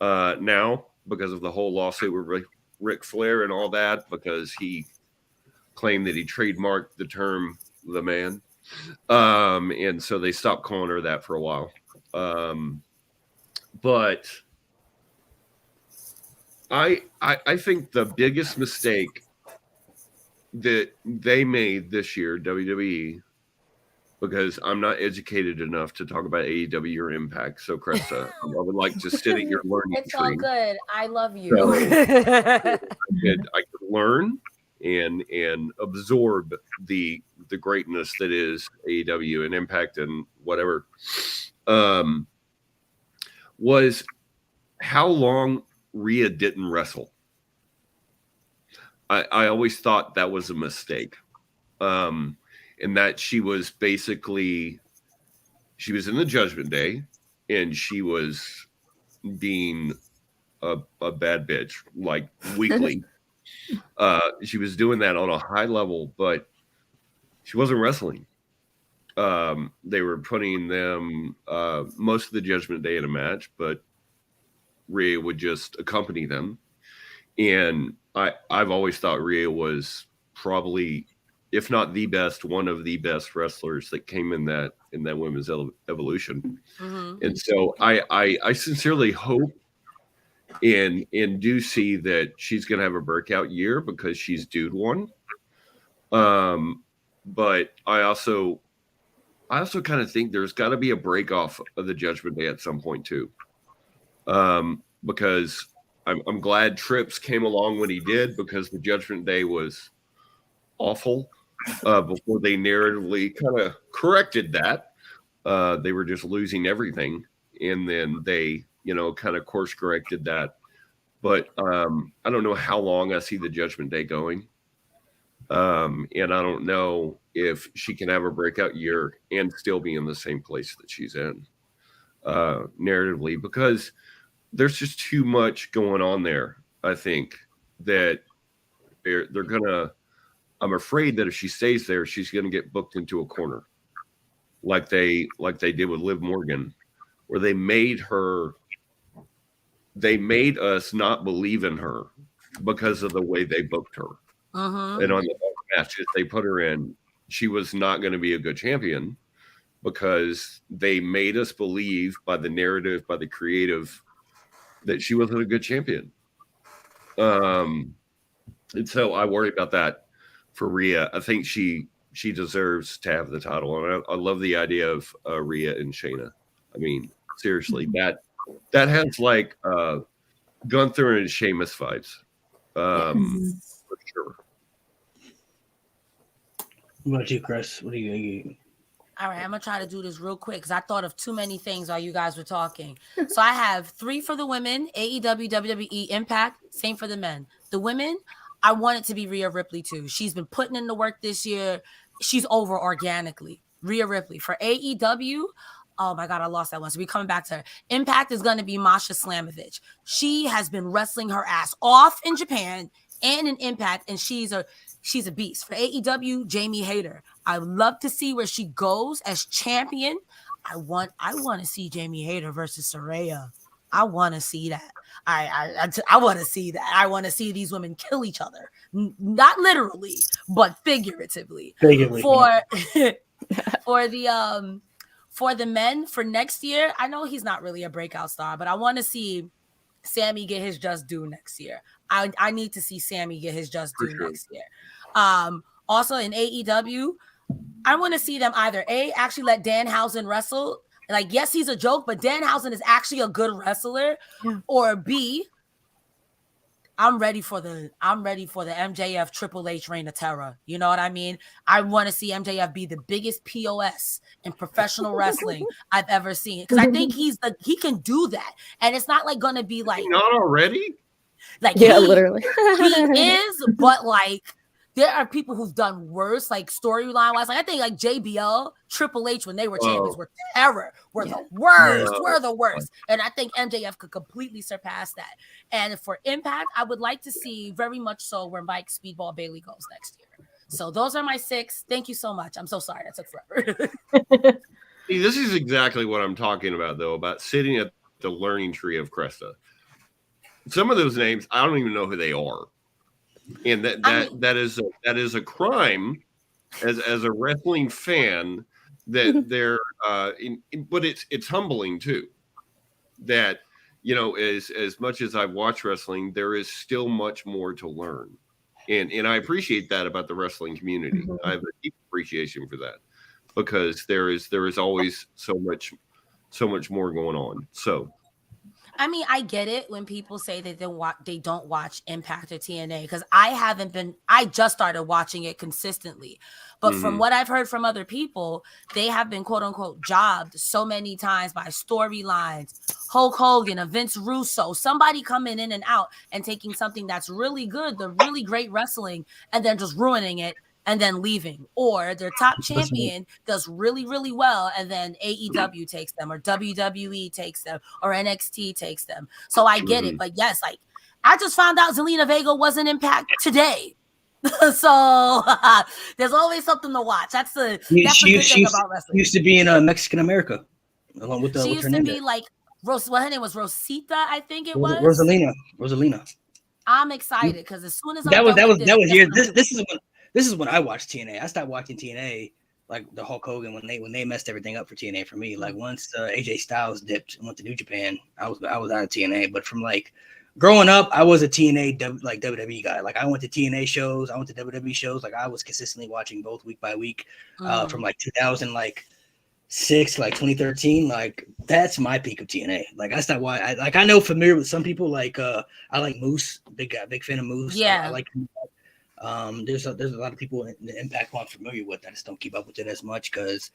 now because of the whole lawsuit with Ric Flair and all that, because he claimed that he trademarked the term the man. And so they stopped calling her that for a while. But I think the biggest mistake that they made this year, WWE, because I'm not educated enough to talk about AEW or Impact. So, Cresta, I would like to sit at your learning It's tree. all good. I love you. So, I could learn and absorb the greatness that is AEW and Impact and whatever. Was how long Rhea didn't wrestle. I always thought that was a mistake. And that she was in the Judgment Day and she was being a bad bitch, like weekly. She was doing that on a high level, but she wasn't wrestling. They were putting them most of the Judgment Day in a match, but Rhea would just accompany them. And I've always thought Rhea was probably, if not the best, one of the best wrestlers that came in that women's evolution. And so I sincerely hope and do see that she's going to have a breakout year because she's due one. But I also kind of think there's got to be a break off of the Judgment Day at some point too. Because I'm glad Trips came along when he did, because the Judgment Day was awful before they narratively kind of corrected that. They were just losing everything. And then they, kind of course corrected that. But I don't know how long I see the Judgment Day going. And I don't know if she can have a breakout year and still be in the same place that she's in narratively, because there's just too much going on there. I think that they're gonna, I'm afraid that if she stays there, she's gonna get booked into a corner like they did with Liv Morgan, where they made us not believe in her because of the way they booked her. And on the matches they put her in, she was not going to be a good champion because they made us believe by the narrative, by the creative, that she wasn't a good champion. And so I worry about that for Rhea. I think she deserves to have the title. And I love the idea of Rhea and Shayna. I mean, seriously, that has like Gunther and Sheamus vibes. For sure. What about you, Chris? What do you? All right, I'm going to try to do this real quick because I thought of too many things while you guys were talking. So I have 3 for the women, AEW, WWE, Impact, same for the men. The women, I want it to be Rhea Ripley too. She's been putting in the work this year. She's over organically. Rhea Ripley. For AEW, oh my God, I lost that one. So we're coming back to her. Impact is going to be Masha Slamovich. She has been wrestling her ass off in Japan and in Impact, and she's a beast. For AEW, Jamie Hayter. I would love to see where she goes as champion. I want to see Jamie Hayter versus Saraya. I want to see that. I want to see that. I want to see these women kill each other, not literally, but figuratively. For the men for next year, I know he's not really a breakout star, but I want to see Sammy get his just due next year. I need to see Sammy get his just due next year. Also in AEW, I want to see them either actually let Danhausen wrestle. Like, yes, he's a joke, but Danhausen is actually a good wrestler. Yeah. Or B, I'm ready for the MJF Triple H reign of terror. You know what I mean? I want to see MJF be the biggest POS in professional wrestling I've ever seen, because I think he can do that, and it's not like gonna be like Not already. like Yeah, he- literally. he is, but like there are people who've done worse, like storyline wise. Like I think like JBL, Triple H when they were champions were terror, were the worst, and I think MJF could completely surpass that. And for Impact, I would like to see very much so where Mike Speedball Bailey goes next year. So those are my 6. Thank you so much. I'm so sorry that took forever. See, this is exactly what I'm talking about, though, about sitting at the learning tree of Cresta. Some of those names, I don't even know who they are. And that is a crime as a wrestling fan that they're but it's humbling too, that as much as I've watched wrestling, there is still much more to learn, and I appreciate that about the wrestling community. Mm-hmm. I have a deep appreciation for that, because there is always so much more going on. So I mean, I get it when people say that they don't watch Impact or TNA, because I just started watching it consistently. But from what I've heard from other people, they have been quote unquote jobbed so many times by storylines, Hulk Hogan, a Vince Russo, somebody coming in and out and taking something that's really good, the really great wrestling, and then just ruining it and then leaving. Or their top champion does really, really well, and then AEW takes them, or WWE takes them, or NXT takes them. So I get it. But yes, like I just found out Zelina Vega wasn't Impact today. So there's always something to watch. That's the good thing about wrestling. She used to be in Mexican America, along with she used to be like her name was Rosita, I think it was Rosalina. I'm excited because as soon as that was years. This is when I watched TNA. I stopped watching TNA like the Hulk Hogan when they messed everything up for TNA for me. Like once AJ Styles dipped and went to New Japan, I was out of TNA. But from like growing up, I was a TNA like WWE guy. Like I went to TNA shows, I went to WWE shows. Like I was consistently watching both week by week from like 2006 like 2013. Like that's my peak of TNA. Like I stopped watching. I know familiar with some people. Like I like Moose, big fan of Moose. Yeah, I like. There's a lot of people in the Impact who I'm familiar with. I just don't keep up with it as much because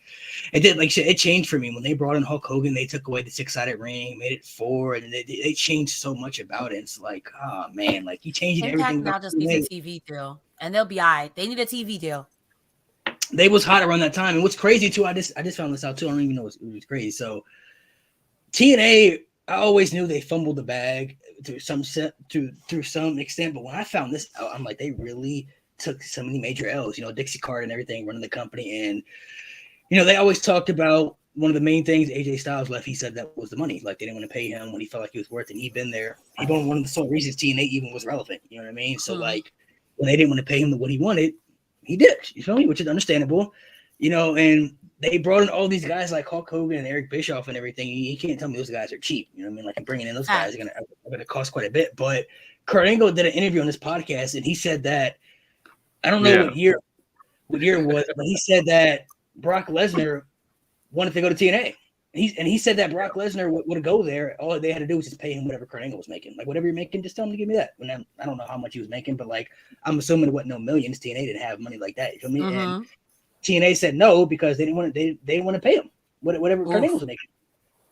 it did it changed for me when they brought in Hulk Hogan. They took away the 6-sided ring, made it 4, and they changed so much about it. It's like, oh man, like you changing Impact everything. now just needs a TV deal, and they'll be all right. They need a TV deal. They was hot around that time, and what's crazy too, I just found this out too. I don't even know it was crazy. So TNA, I always knew they fumbled the bag to some extent, but when I found this out, I'm like, they really took so many major L's. Dixie Carter and everything running the company, and they always talked about one of the main things. AJ Styles left. He said that was the money. Like they didn't want to pay him when he felt like he was worth it. He'd been there. He been one of the sole reasons TNA even was relevant. You know what I mean? So like when they didn't want to pay him what he wanted, he dipped. You feel me? Which is understandable. And they brought in all these guys like Hulk Hogan and Eric Bischoff and everything. You can't tell me those guys are cheap. You know what I mean? Like bringing in those guys are gonna cost quite a bit. But Kurt Angle did an interview on this podcast, and he said that I don't know what year it was, but he said that Brock Lesnar wanted to go to TNA. He said that Brock Lesnar would go there. All they had to do was just pay him whatever Kurt Angle was making. Like whatever you're making, just tell him to give me that. And I don't know how much he was making, but like I'm assuming it wasn't no millions. TNA didn't have money like that. You feel me? And TNA said no because they didn't want to pay him whatever Kurt Angle was making.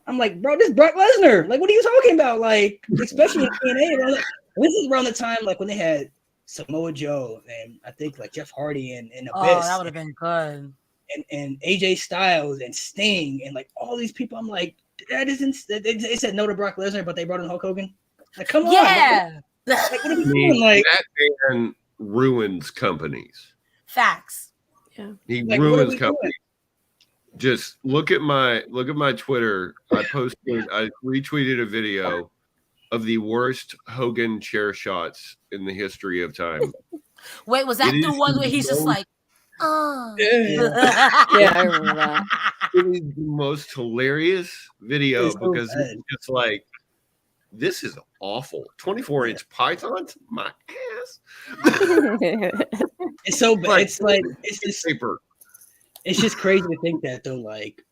I'm like, bro, this is Brock Lesnar. Like, what are you talking about? Like, especially in TNA. This is around the time like when they had Samoa Joe and I think like Jeff Hardy and Abyss. Oh, that would have been good. And AJ Styles and Sting and like all these people. I'm like, that isn't. They said no to Brock Lesnar, but they brought in Hulk Hogan. Like, come on. Yeah. Like, what are we doing? Like that man ruins companies. Facts. Yeah. He Like, ruins companies. Just look at my Twitter. I retweeted a video of the worst Hogan chair shots in the history of time. Wait, was that the one where he's just like, oh. Yeah, I remember that. It is the most hilarious video because it's just like, this is awful. 24-inch pythons, my ass. It's so bad. It's like it's just paper. It's just crazy to think that though. Like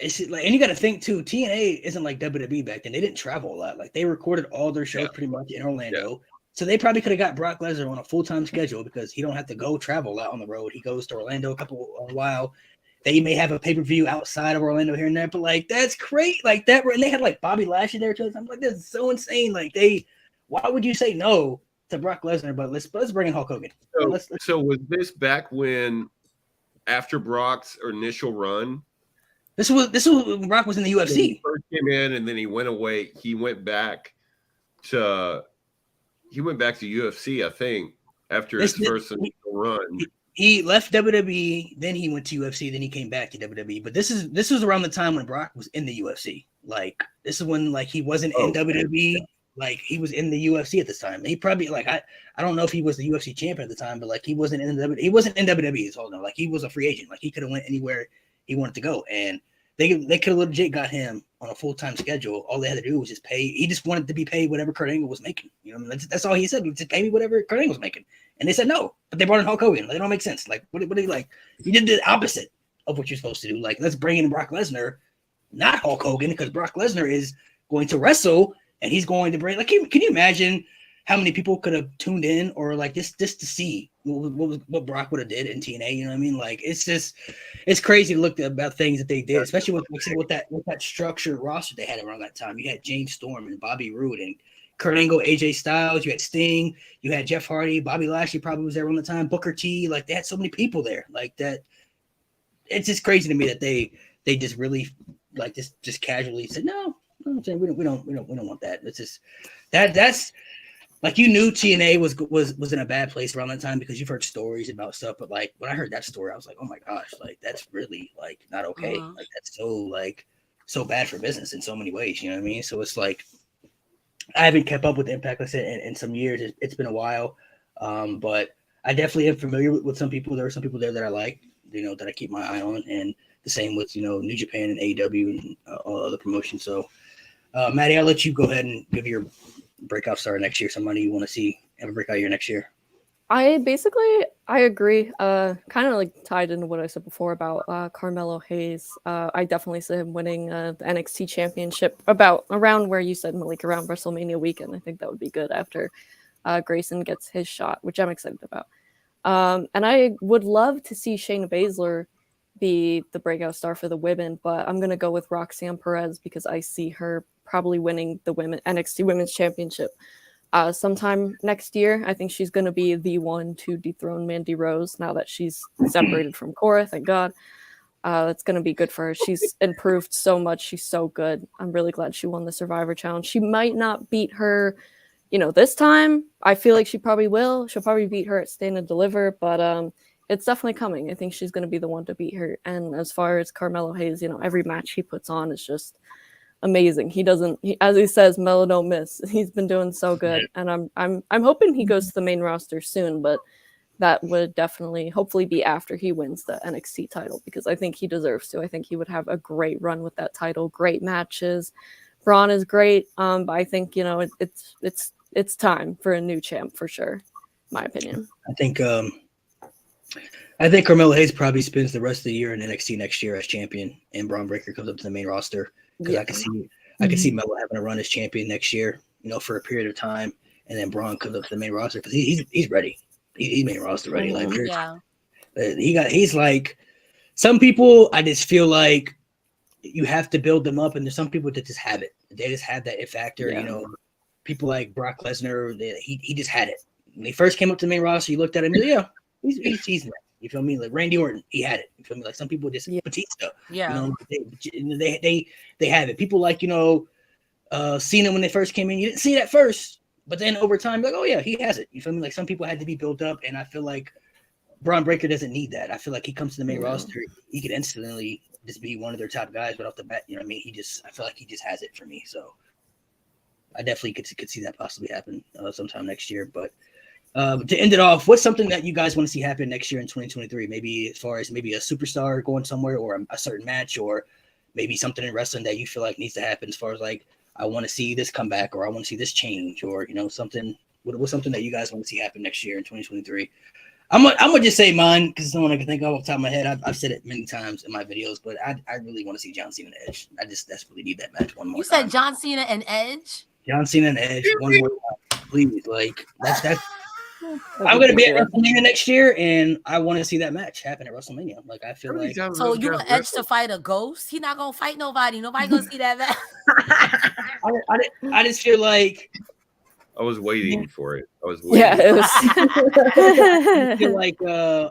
it's like, and you got to think too, TNA isn't like WWE back then. They didn't travel a lot. Like they recorded all their shows pretty much in Orlando. So they probably could have got Brock Lesnar on a full-time schedule because he don't have to go travel a lot on the road. He goes to Orlando a while. They may have a pay-per-view outside of Orlando here and there, but like that's great. Like that, and they had like Bobby Lashley there too. I'm like, this is so insane. Like why would you say no to Brock Lesnar? But let's bring in Hulk Hogan. So was this back when after Brock's initial run? This was when Brock was in the UFC. He first came in and then he went away. He went back to UFC, I think, after his first initial run. He left WWE, then he went to UFC, then he came back to WWE. But this was around the time when Brock was in the UFC. Like this is when like he wasn't in WWE, like he was in the UFC at this time. He probably like I don't know if he was the UFC champion at the time, but like he wasn't in WWE. So no, like he was a free agent. Like he could have went anywhere he wanted to go, and they could have legit got him on a full-time schedule. All they had to do was just pay. He just wanted to be paid whatever Kurt Angle was making. You know, that's all he said. Just pay me whatever Kurt Angle was making. And they said no, but they brought in Hulk Hogan. Like, they don't make sense. Like, what are you like? You did the opposite of what you're supposed to do. Like, let's bring in Brock Lesnar, not Hulk Hogan, because Brock Lesnar is going to wrestle and he's going to bring. Like, can you imagine how many people could have tuned in or like just to see what Brock would have did in TNA? You know what I mean? Like, it's crazy to look about things that they did, especially with that structured roster they had around that time. You had James Storm and Bobby Roode and Kurt Angle, AJ Styles, you had Sting, you had Jeff Hardy, Bobby Lashley probably was there around the time, Booker T, like they had so many people there. Like that, it's just crazy to me that they just really like just casually said no, we don't want that. It's just that's like, you knew TNA was in a bad place around that time because you've heard stories about stuff, but like when I heard that story, I was like, oh my gosh, like that's really like not okay. Like that's so bad for business in so many ways, you know what I mean? So it's like I haven't kept up with Impact, like I said, in some years. It's been a while, but I definitely am familiar with some people. There are some people there that I like, you know, that I keep my eye on, and the same with, you know, New Japan and AEW and all other promotions. So, Maddie, I'll let you go ahead and give your breakout star next year. Somebody you want to see have a breakout year next year. I agree. Kind of like tied into what I said before about Carmelo Hayes. I definitely see him winning the NXT championship around where you said, Malik, around WrestleMania weekend. I think that would be good after Grayson gets his shot, which I'm excited about. And I would love to see Shayna Baszler be the breakout star for the women, but I'm going to go with Roxanne Perez because I see her probably winning the NXT Women's Championship. Sometime next year. I think she's going to be the one to dethrone Mandy Rose now that she's separated from Cora. Thank God. That's going to be good for her. She's improved so much. She's so good. I'm really glad she won the Survivor Challenge. She might not beat her, you know, this time. I feel like she probably will. She'll probably beat her at Stand and Deliver, but it's definitely coming. I think she's going to be the one to beat her. And as far as Carmelo Hayes, you know, every match he puts on is just amazing. As he says, Melo don't miss. He's been doing so good, and I'm hoping he goes to the main roster soon, but that would definitely hopefully be after he wins the NXT title, because I think he deserves to. I think he would have a great run with that title, great matches. Braun is great, but I think, you know, it's time for a new champ for sure, my opinion. I think Carmelo Hayes probably spends the rest of the year in NXT next year as champion, and Braun Breaker comes up to the main roster. Because I can see Melo having a run as champion next year, you know, for a period of time, and then Braun comes up to the main roster because he's ready. He's main roster ready. Like, he's like, some people I just feel like you have to build them up, and there's some people that just have it. They just have that it factor. You know, people like Brock Lesnar, he just had it when he first came up to the main roster. You looked at him, he's nice. You feel me? Like Randy Orton, he had it. You feel me? Like some people just Batista. You know, they have it. People like, you know, Cena when they first came in, you didn't see it at first, but then over time, like, oh yeah, he has it. You feel me? Like some people had to be built up, and I feel like Braun Breaker doesn't need that. I feel like he comes to the main roster, he could instantly just be one of their top guys right off the bat. You know what I mean? I feel like he just has it for me. So I definitely could see that possibly happen sometime next year, but. To end it off, what's something that you guys want to see happen next year in 2023? Maybe as far as maybe a superstar going somewhere, or a certain match, or maybe something in wrestling that you feel like needs to happen as far as like, I want to see this come back, or I want to see this change, or, you know, something. What's something that you guys want to see happen next year in 2023? I'm gonna just say mine because it's the one I can think of off the top of my head. I've said it many times in my videos, but I really want to see John Cena and Edge. I just desperately need that match one more You time. said John Cena and Edge? John Cena and Edge one more time, please. Like that's. That'd I'm gonna be cool. at WrestleMania next year, and I want to see that match happen at WrestleMania. Like I feel like So you want Edge to fight a ghost? He not gonna fight nobody. Nobody gonna see that match. I just feel like I was waiting for it. I was waiting. Yeah, it was.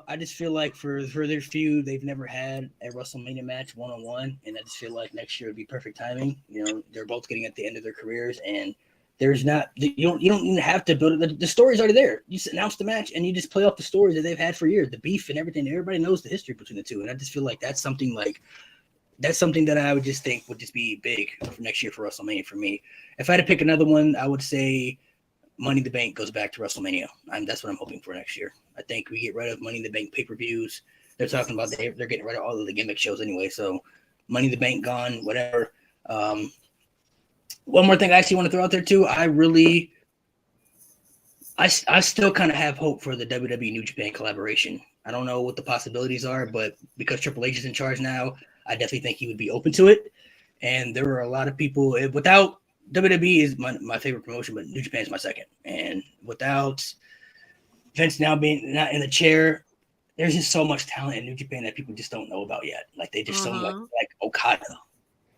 I just feel like for their feud, they've never had a WrestleMania match one-on-one, and I just feel like next year would be perfect timing. You know, they're both getting at the end of their careers, and there's not you don't even have to build it. The story's already there. You just announce the match, and you just play off the stories that they've had for years, the beef and everything. Everybody knows the history between the two, and I just feel like that's something that I would just think would just be big for next year for WrestleMania for me. If I had to pick another one, I would say Money in the Bank goes back to WrestleMania. That's what I'm hoping for next year. I think we get rid of Money in the Bank pay-per-views. They're talking about they're getting rid of all of the gimmick shows anyway. So Money in the Bank gone, whatever. One more thing I actually want to throw out there too. I still kind of have hope for the WWE New Japan collaboration. I don't know what the possibilities are, but because Triple H is in charge now, I definitely think he would be open to it. And there are a lot of people without WWE is my favorite promotion, but New Japan is my second. And without Vince now being not in the chair, there's just so much talent in New Japan that people just don't know about yet. Like they just so much like Okada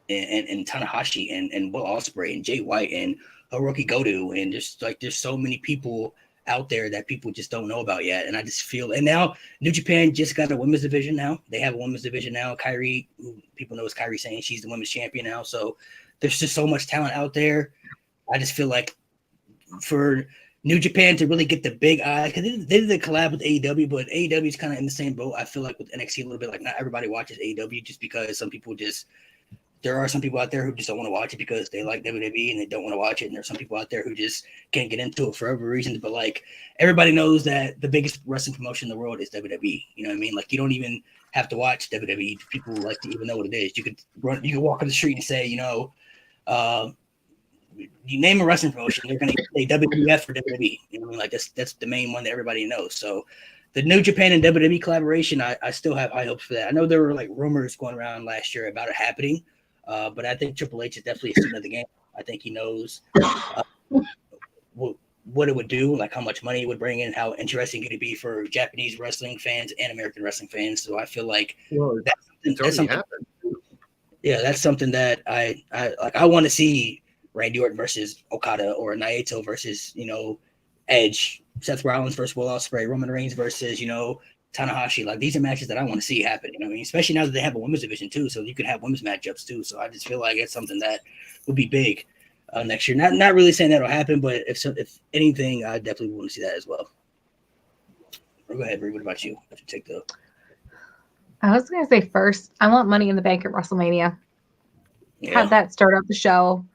and Tanahashi and Will Ospreay and Jay White and Hiroki Goto and just like there's so many people out there that people just don't know about yet. And I just feel, and now New Japan just got a women's division now. They have a women's division now. Kairi, who people know is Kairi Sane, she's the women's champion now. So there's just so much talent out there. I just feel like for New Japan to really get the big eye, because they did the collab with AEW, but AEW is kind of in the same boat. I feel like with NXT a little bit, like not everybody watches AEW just because there are some people out there who just don't want to watch it because they like WWE and they don't want to watch it. And there's some people out there who just can't get into it for every reason. But like everybody knows that the biggest wrestling promotion in the world is WWE. You know what I mean? Like you don't even have to watch WWE. People like to even know what it is. You could walk on the street and say, you name a wrestling promotion, they're going to say WWF or WWE. You know what I mean? Like that's the main one that everybody knows. So the New Japan and WWE collaboration, I still have high hopes for that. I know there were like rumors going around last year about it happening. But I think Triple H is definitely a student of the game. I think he knows what it would do, like how much money it would bring in, how interesting it would be for Japanese wrestling fans and American wrestling fans. So I feel like that's something happened. Yeah, that's something that I want to see Randy Orton versus Okada or Naito versus, Edge, Seth Rollins versus Will Ospreay, Roman Reigns versus, Tanahashi. Like these are matches that I want to see happen. You know what I mean? Especially now that they have a women's division too, so you can have women's matchups too. So I just feel like it's something that would be big next year. Not really saying that'll happen, but if anything, I definitely want to see that as well. Go ahead, Brie. What about you? If you take the. I was gonna say first, I want Money in the Bank at WrestleMania. Yeah. Have that start up the show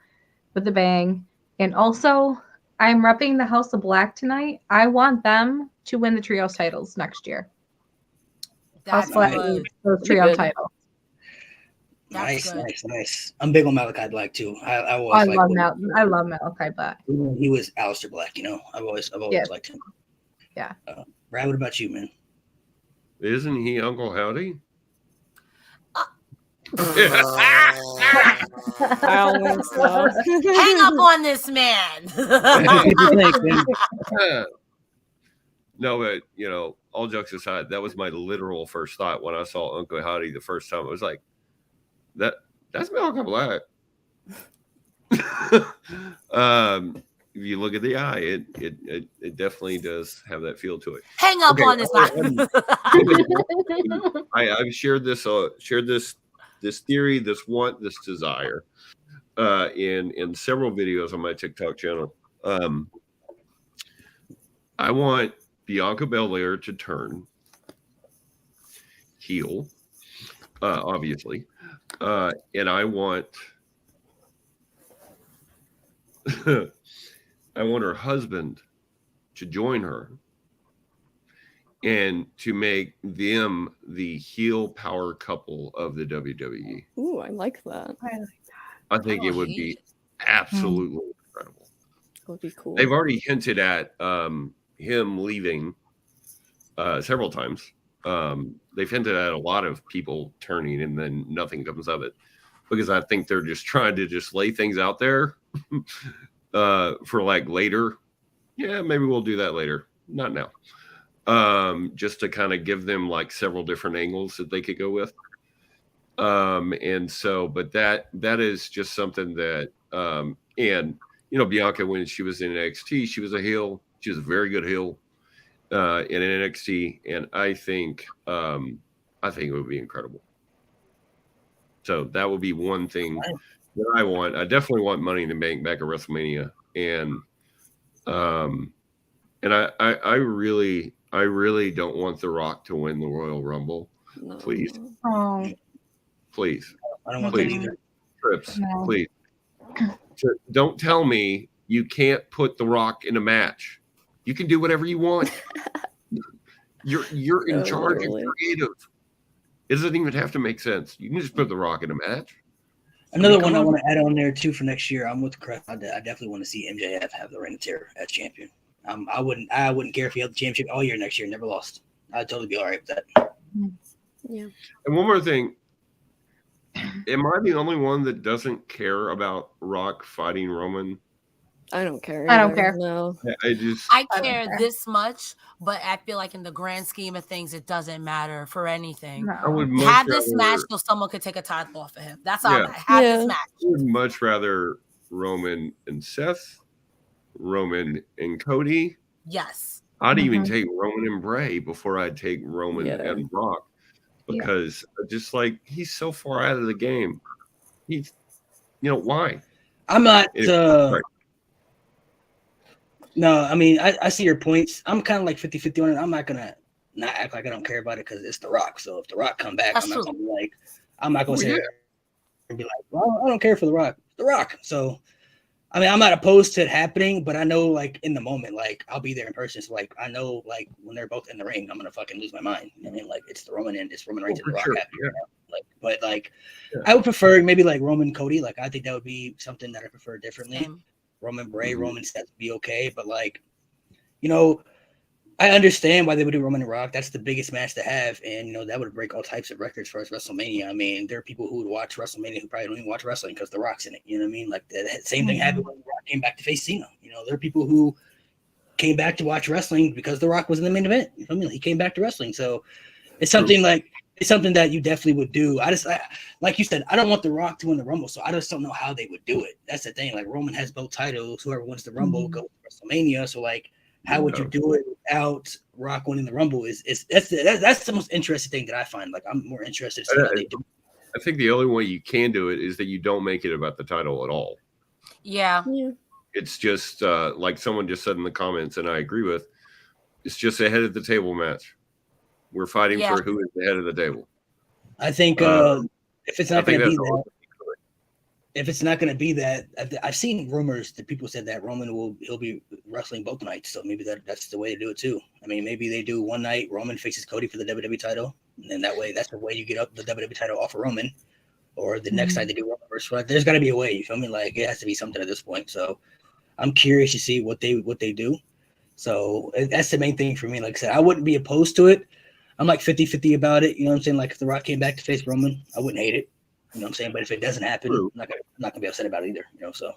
with a bang, and also I'm repping the House of Black tonight. I want them to win the trios titles next year. That's Black good. needs those trio titles. That's Nice. I'm big on Malachi Black too. I love Malachi Black. He was Aleister Black. I've always liked him. Yeah. Brad, what about you, man? Isn't he Uncle Howdy? I don't think so. Hang up on this man. No, but all jokes aside, that was my literal first thought when I saw Uncle Howdy the first time. It was like, that's Malachi Black. If you look at the eye, it definitely does have that feel to it. Hang up on this man. I've shared this theory, this want, this desire, in several videos on my TikTok channel. I want Bianca Belair to turn heel, obviously, and I want her husband to join her and to make them the heel power couple of the WWE. Ooh, I like that. I think it would be absolutely incredible. That would be cool. They've already hinted at him leaving several times. They've hinted at a lot of people turning, and then nothing comes of it, because I think they're just trying to just lay things out there for like later. Yeah, maybe we'll do that later. Not now. Just to kind of give them like several different angles that they could go with. And so, but that is just something that, and Bianca, when she was in NXT, she was a heel. She was a very good heel in NXT, and I think it would be incredible. So that would be one thing that I want. I definitely want Money in the Bank back at WrestleMania, and I really don't want The Rock to win the Royal Rumble. No. Please, Oh, please, I don't want please, that either. Trips, No. please. Don't tell me you can't put The Rock in a match. You can do whatever you want. You're in No, charge really. of creative. It doesn't even have to make sense. You can just put The Rock in a match. Another come one I on. want to add on there too for next year. I'm with Chris. I definitely want to see MJF have the Reign of Terror as champion. I wouldn't care if he held the championship all year next year, never lost. I'd totally be all right with that. Yeah. And one more thing. Am I the only one that doesn't care about Rock fighting Roman? I don't care. I don't either. care. No. I just I I don't care care. this much, but I feel like in the grand scheme of things, it doesn't matter for anything. I would No. much Have this rather- match so someone could take a title off of him. That's all. Yeah. Have Yeah. this match. I would much rather Roman and Seth, Roman and Cody. Yes. I'd even Mhm. take Roman and Bray before I'd take Roman Yeah. and Brock, because just like he's so far out of the game. He's, why? I'm not. Right. No, I mean, I see your points. I'm kind of like 50-50 on it. I'm not gonna not act like I don't care about it because it's The Rock. So if The Rock come back, That's I'm not true. gonna be like, I'm not gonna Well, say yeah. and be like, well, I don't care for The Rock. The Rock. So, I mean, I'm not opposed to it happening, but I know, like, in the moment, like, I'll be there in person. So, like, I know, like, when they're both in the ring, I'm gonna fucking lose my mind. You know what I mean? Like, it's Roman Reigns Oh, and for The Rock sure. happening. Yeah. Like, but like, Yeah. I would prefer maybe like Roman Cody. Like, I think that would be something that I prefer differently. Same. Roman Bray, Mhm. Roman Seth would be okay, but like, I understand why they would do Roman and Rock. That's the biggest match to have, and that would break all types of records for us WrestleMania. I mean, there are people who would watch WrestleMania who probably don't even watch wrestling because The Rock's in it. You know what I mean? Like the same thing happened when The Rock came back to face Cena. There are people who came back to watch wrestling because The Rock was in the main event. You know what I mean? He came back to wrestling, so it's something that you definitely would do. Like you said, I don't want The Rock to win the Rumble, so I just don't know how they would do it. That's the thing. Like Roman has both titles. Whoever wins the Rumble goes to WrestleMania. So like, how would you do it without Rock winning the Rumble? That's the most interesting thing that I find. Like I'm more interested in seeing how they do. I think the only way you can do it is that you don't make it about the title at all. Yeah. Yeah. It's just like someone just said in the comments, and I agree with. It's just a head of the table match. We're fighting Yeah. for who is the head of the table. I think if it's I not think going to be that's that, all. if it's not going to be that, I've seen rumors that people said that he'll be wrestling both nights, so maybe that's the way to do it too. I mean, maybe they do one night Roman faces Cody for the WWE title, and then that's the way you get up the WWE title off of Roman, or the next night they do Roman versus Rock. There's got to be a way. You feel me? Like it has to be something at this point. So I'm curious to see what they do. So that's the main thing for me. Like I said, I wouldn't be opposed to it. I'm like 50-50 about it. You know what I'm saying? Like if The Rock came back to face Roman, I wouldn't hate it. You know what I'm saying? But if it doesn't happen, True. I'm not gonna be upset about it either. So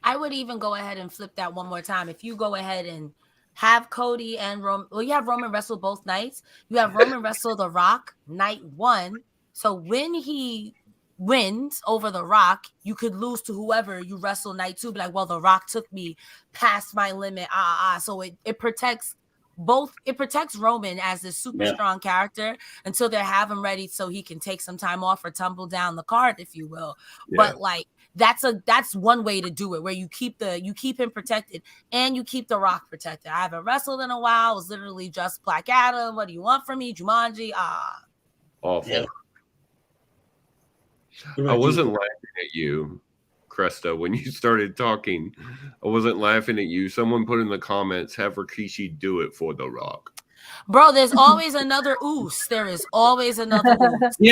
I would even go ahead and flip that one more time. If you go ahead and have Cody and Roman, you have Roman wrestle both nights. You have Roman wrestle The Rock night one. So when he wins over The Rock, you could lose to whoever you wrestle night two. Be like, well, The Rock took me past my limit. So it protects both. It protects Roman as this super strong character until they have him ready so he can take some time off or tumble down the card, if you will. Yeah. But like that's one way to do it, where you keep him protected and you keep The Rock protected. I haven't wrestled in a while. It was literally just Black Adam. What do you want from me? Jumanji. Awful. Yeah. I wasn't laughing at you, Cresta, when you started talking. I wasn't laughing at you. Someone put in the comments, have Rikishi do it for The Rock. Bro, there's always another Oos. There is always another Oos. the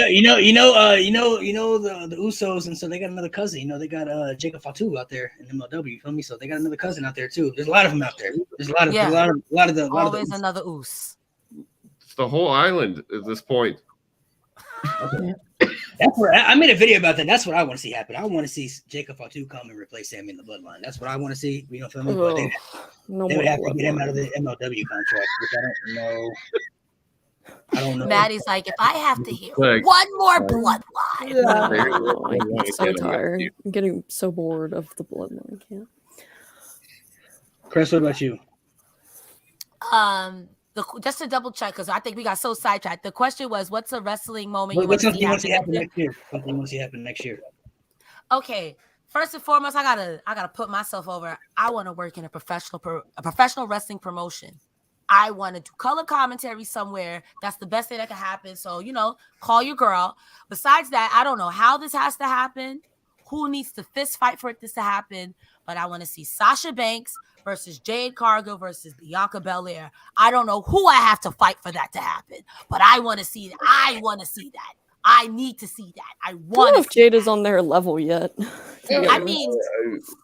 Usos, and so they got another cousin. They got Jacob Fatu out there in MLW. You feel me? So they got another cousin out there too. There's a lot of them out there. There's a lot of Yeah. a lot of the Always Usos. another Oos. It's the whole island at this point. That's where I made a video about that. That's what I want to see happen. I want to see Jacob Fatu come and replace Sammy in the Bloodline. That's what I want to see. You know, feel me? But No they would more have to get him Bloodline. out of the MLW contract, which I don't know. I don't know. Maddie's like, if I have to hear Like- one more bloodline. No, I'm Yeah. so tired. I'm getting so bored of the Bloodline camp. Chris, what about you? Just to double check, because I think we got so sidetracked. The question was, what's a wrestling moment you What's want to something you want to see happen happen? next year? Something you want to see happen next year? Okay, first and foremost, I gotta put myself over. I want to work in a professional wrestling promotion. I want to do color commentary somewhere. That's the best thing that can happen. So, call your girl. Besides that, I don't know how this has to happen, who needs to fist fight for this to happen, but I want to see Sasha Banks versus Jade Cargill versus Bianca Belair. I don't know who I have to fight for that to happen, but I want to see that. I want to see that. I need to see that. I I don't want know to if Jade is on their level yet. I mean,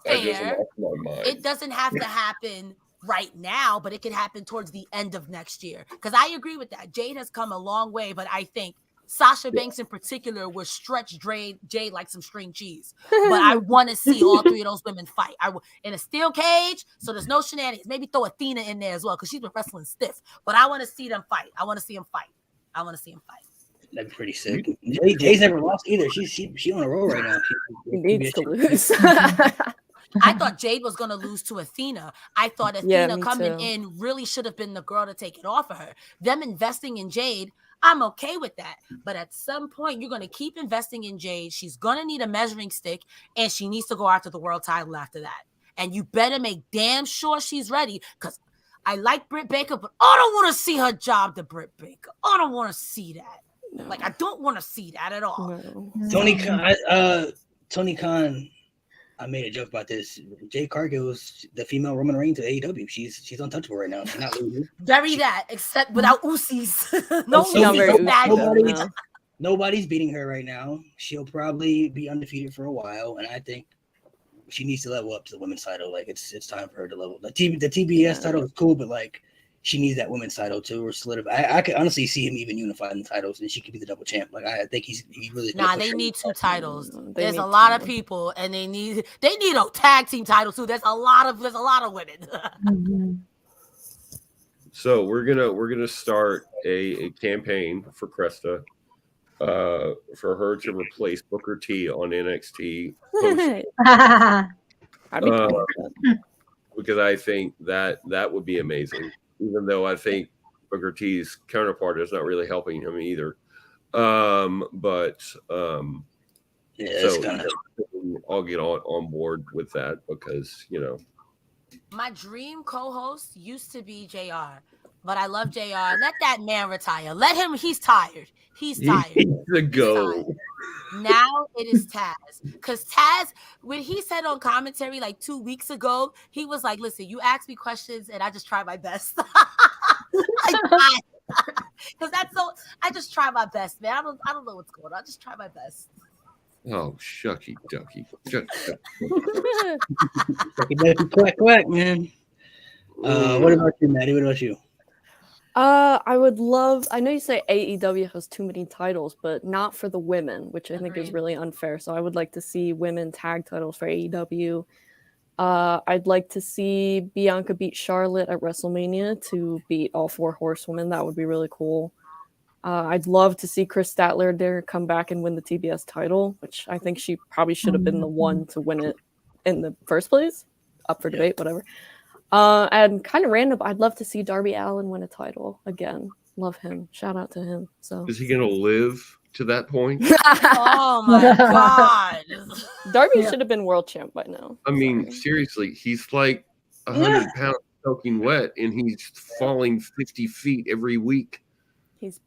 I just fair. lost my mind. it doesn't have to happen right now, but it can happen towards the end of next year. Because I agree with that. Jade has come a long way, but I think Sasha Banks in particular will stretch Jade like some string cheese. But I want to see all three of those women fight. In a steel cage, so there's no shenanigans. Maybe throw Athena in there as well, because she's been wrestling stiff. But I want to see them fight. I want to see them fight. That'd be pretty sick. Jay's never lost either. She on a roll right now. He needs to lose. I thought Jade was going to lose to Athena. I thought Yeah, Athena me coming too. in really should have been the girl to take it off of her. Them investing in Jade, I'm okay with that. But at some point, you're going to keep investing in Jade. She's going to need a measuring stick, and she needs to go after the world title after that. And you better make damn sure she's ready, because I like Britt Baker, but I don't want to see her job to Britt Baker. I don't want to see that. No. Like, I don't want to see that at all. No. Tony Khan. I made a joke about this. Jade Cargill is the female Roman Reigns of AEW. She's untouchable right now. She's not losing. Bury that, except without Usis. No She's not very Usis. Usyk. Nobody's beating her right now. She'll probably be undefeated for a while, and I think she needs to level up to the women's title. Like it's time for her to level. The TBS title is cool, but like she needs that women's title too, or solidify. I could honestly see him even unifying the titles, and she could be the double champ. Like I think he really. Nah, they need two titles. They There's need a lot of two. people, and they need a tag team title too. There's a lot of women. So we're gonna start a campaign for Cresta, for her to replace Booker T on NXT post, I'd be cool with that. because I think that would be amazing. Even though I think Booker T's counterpart is not really helping him either. Yeah, So it's kind of. I'll get on board with that because My dream co-host used to be JR, but I love JR. Let that man retire. Let him. He's tired. He's tired. the go. Now it is Taz. Because Taz, when he said on commentary like 2 weeks ago, he was like, listen, you ask me questions and I just try my best. Because I just try my best, man. I don't know what's going on. I just try my best. Oh, shucky ducky. Quack quack, man. What about you, Maddie? What about you? I would love. I know you say AEW has too many titles, but not for the women, which I think is Agreed. really unfair. So I would like to see women tag titles for AEW. I'd like to see Bianca beat Charlotte at WrestleMania to beat all four horsewomen. That would be really cool. I'd love to see Chris Statler there come back and win the TBS title, which I think she probably should have been the one to win it in the first place. Up for debate, whatever. And kind of random, I'd love to see Darby Allin win a title again. Love him. Shout out to him. So Is he gonna live to that point? Oh my God. Darby should have been world champ by now. I mean, Sorry. seriously, he's like 100 pounds soaking wet, and he's falling 50 feet every week. He's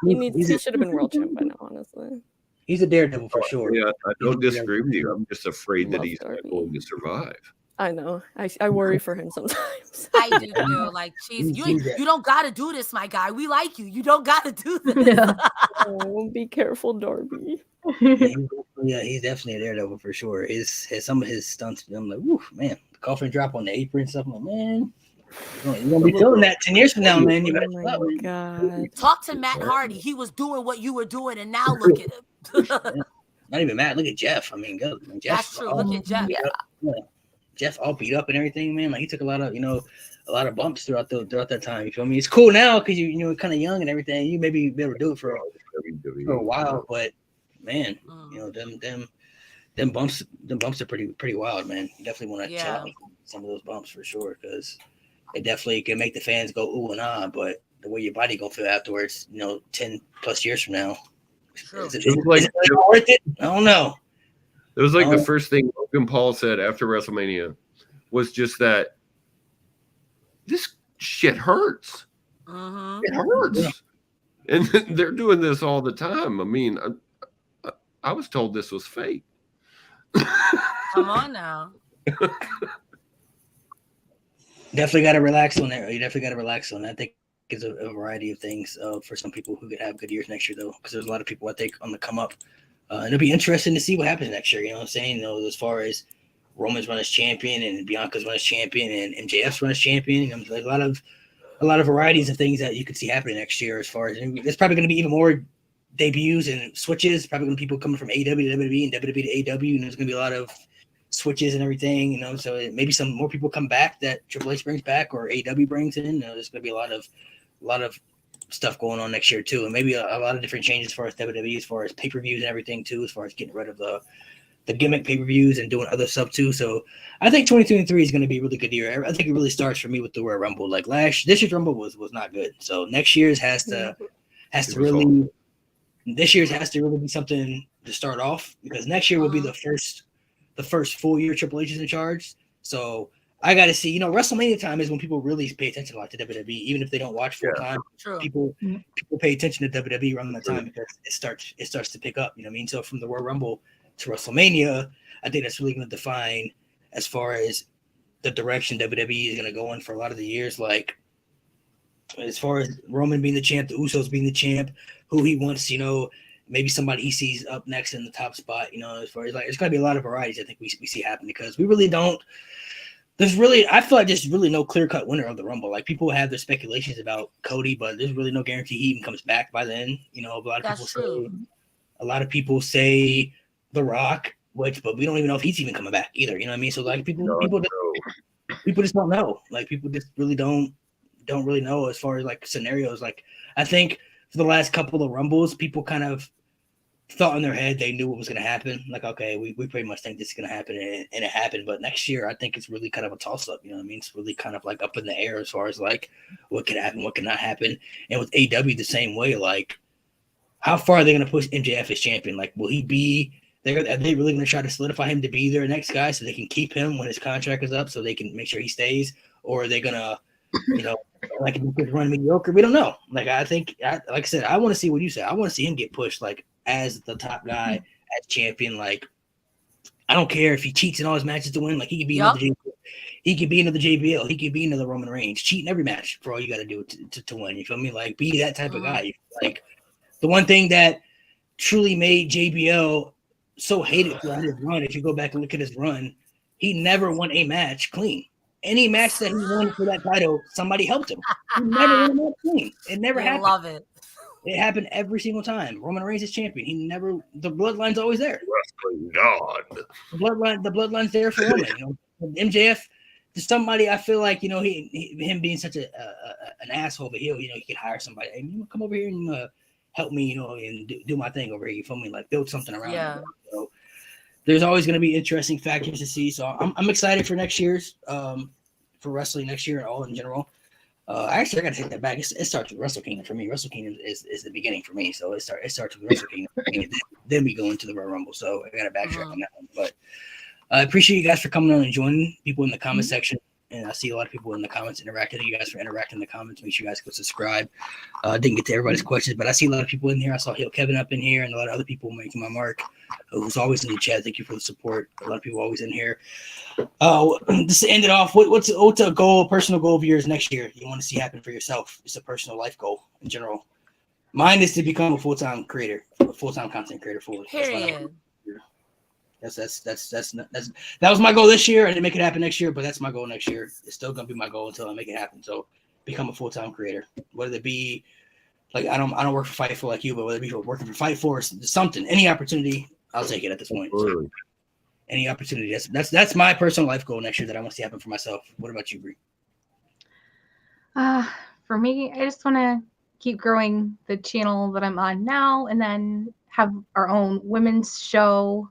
He he should have been world champ by now, honestly. He's a daredevil for sure. Yeah, I don't disagree with you. I'm just afraid that Love he's not Darby. going to survive. I know. I worry for him sometimes. I do too. Like, geez, you don't gotta do this, my guy. We like you. You don't gotta do this. Oh, be careful, Darby. He's definitely a daredevil for sure. Some of his stunts, I'm like, woof, man. The coffin drop on the apron and stuff. I'm like, man, You're gonna be feeling that 10 years from now, man. You better Oh chill out, my man. god. Talk to Matt Hardy. He was doing what you were doing, and now look at him. Not even Matt. Look at Jeff. I mean, go. I mean, Jeff's That's true. all Look at Jeff. beat up. Yeah. Jeff all beat up and everything, man. Like he took a lot of bumps throughout that time. You feel me? It's cool now because you're kind of young and everything. You maybe be able to do it for a while, but man, them bumps are pretty wild, man. You definitely want to chill out some of those bumps for sure because it definitely can make the fans go ooh and ah. But the way your body gonna feel afterwards, 10 plus years from now, is it worth it? I don't know. It was like the first thing Logan Paul said after WrestleMania was just that this shit hurts. It hurts. Yeah. And they're doing this all the time. I mean, I was told this was fake. Come on now. Definitely got to relax on that. You definitely got to relax on that. I think it's a variety of things for some people who could have good years next year, though, because there's a lot of people I think on the come up. And it'll be interesting to see what happens next year. You know what I'm saying? As far as Roman's run as champion and Bianca's run as champion and MJF's run as champion, there's a lot of varieties of things that you could see happening next year. As far as there's probably going to be even more debuts and switches. Probably going to be people coming from AEW to WWE and WWE to AEW, and there's going to be a lot of switches and everything. So maybe some more people come back that Triple H brings back or AEW brings in. There's going to be a lot of stuff going on next year too, and maybe a lot of different changes as far as WWE, as far as pay-per-views and everything too, as far as getting rid of the gimmick pay-per-views and doing other stuff too. So I think 2023 is going to be a really good year. I think it really starts for me with the Royal Rumble. Like this year's Rumble was not good. So next year's has to really be something to start off, because next year will be the first full year Triple H is in charge. So I got to see, WrestleMania time is when people really pay attention a lot to WWE, even if they don't watch full time. True. People pay attention to WWE around that time because it starts to pick up. You know what I mean? So from the Royal Rumble to WrestleMania, I think that's really going to define as far as the direction WWE is going to go in for a lot of the years. Like as far as Roman being the champ, the Usos being the champ, who he wants, maybe somebody he sees up next in the top spot. As far as it's going to be a lot of varieties. I think we see happen because we really don't. I feel like there's really no clear-cut winner of the Rumble. Like people have their speculations about Cody, but there's really no guarantee he even comes back by then. A lot of people say The Rock, but we don't even know if he's even coming back either. You know what I mean? So like people just don't know. Like people just really don't really know as far as like scenarios. Like I think for the last couple of Rumbles, people kind of thought in their head they knew what was going to happen. Like, okay, we pretty much think this is going to happen, and it happened. But next year, I think it's really kind of a toss-up. You know what I mean? It's really kind of like up in the air as far as like what can happen, what cannot happen. And with AEW the same way, like how far are they going to push MJF as champion? Like, will he be there? Are they really going to try to solidify him to be their next guy so they can keep him when his contract is up, so they can make sure he stays? Or are they going to, like if he could run mediocre? We don't know. Like I think, like I said, I want to see what you said. I want to see him get pushed like as the top guy, as champion. Like I don't care if he cheats in all his matches to win. Like he could be another JBL. He could be another Roman Reigns. Cheat in every match for all you got to do to win. You feel me? Like be that type of guy. Like the one thing that truly made JBL so hated throughout his run, if you go back and look at his run, he never won a match clean. Any match that he won for that title, somebody helped him. He never won a match clean. It never happened. I love it. It happened every single time. Roman Reigns is champion. The bloodline's always there. God. The bloodline's there for Roman. MJF, to somebody, I feel like, him being such an asshole, but he could hire somebody. Hey, come over here and help me, and do my thing over here. You feel me? Like build something around me. So there's always going to be interesting factors to see. So I'm excited for next year's, for wrestling next year and all in general. Actually, I got to take that back. It starts with Wrestle Kingdom for me. Wrestle Kingdom is the beginning for me. So it starts with Wrestle Kingdom. Then we go into the Royal Rumble. So I got to backtrack on that one. But I appreciate you guys for coming on and joining people in the comment section. And I see a lot of people in the comments interacting. Thank you guys for interacting in the comments. Make sure you guys go subscribe. Didn't get to everybody's questions, but I see a lot of people in here. I saw Kevin up in here and a lot of other people making my mark, who's always in the chat. Thank you for the support. A lot of people always in here. Just to end it off, what's a goal, personal goal of yours next year you want to see happen for yourself? It's a personal life goal in general. Mine is to become a full-time content creator. Period. That was my goal this year. I didn't make it happen next year, but that's my goal next year. It's still gonna be my goal until I make it happen. So become a full-time creator, whether it be like I don't work for Fightful like you, but whether it be working for Fightful or something, any opportunity, I'll take it at this point. So, any opportunity. That's my personal life goal next year that I want to see happen for myself. What about you, Bree? For me, I just want to keep growing the channel that I'm on now, and then have our own women's show.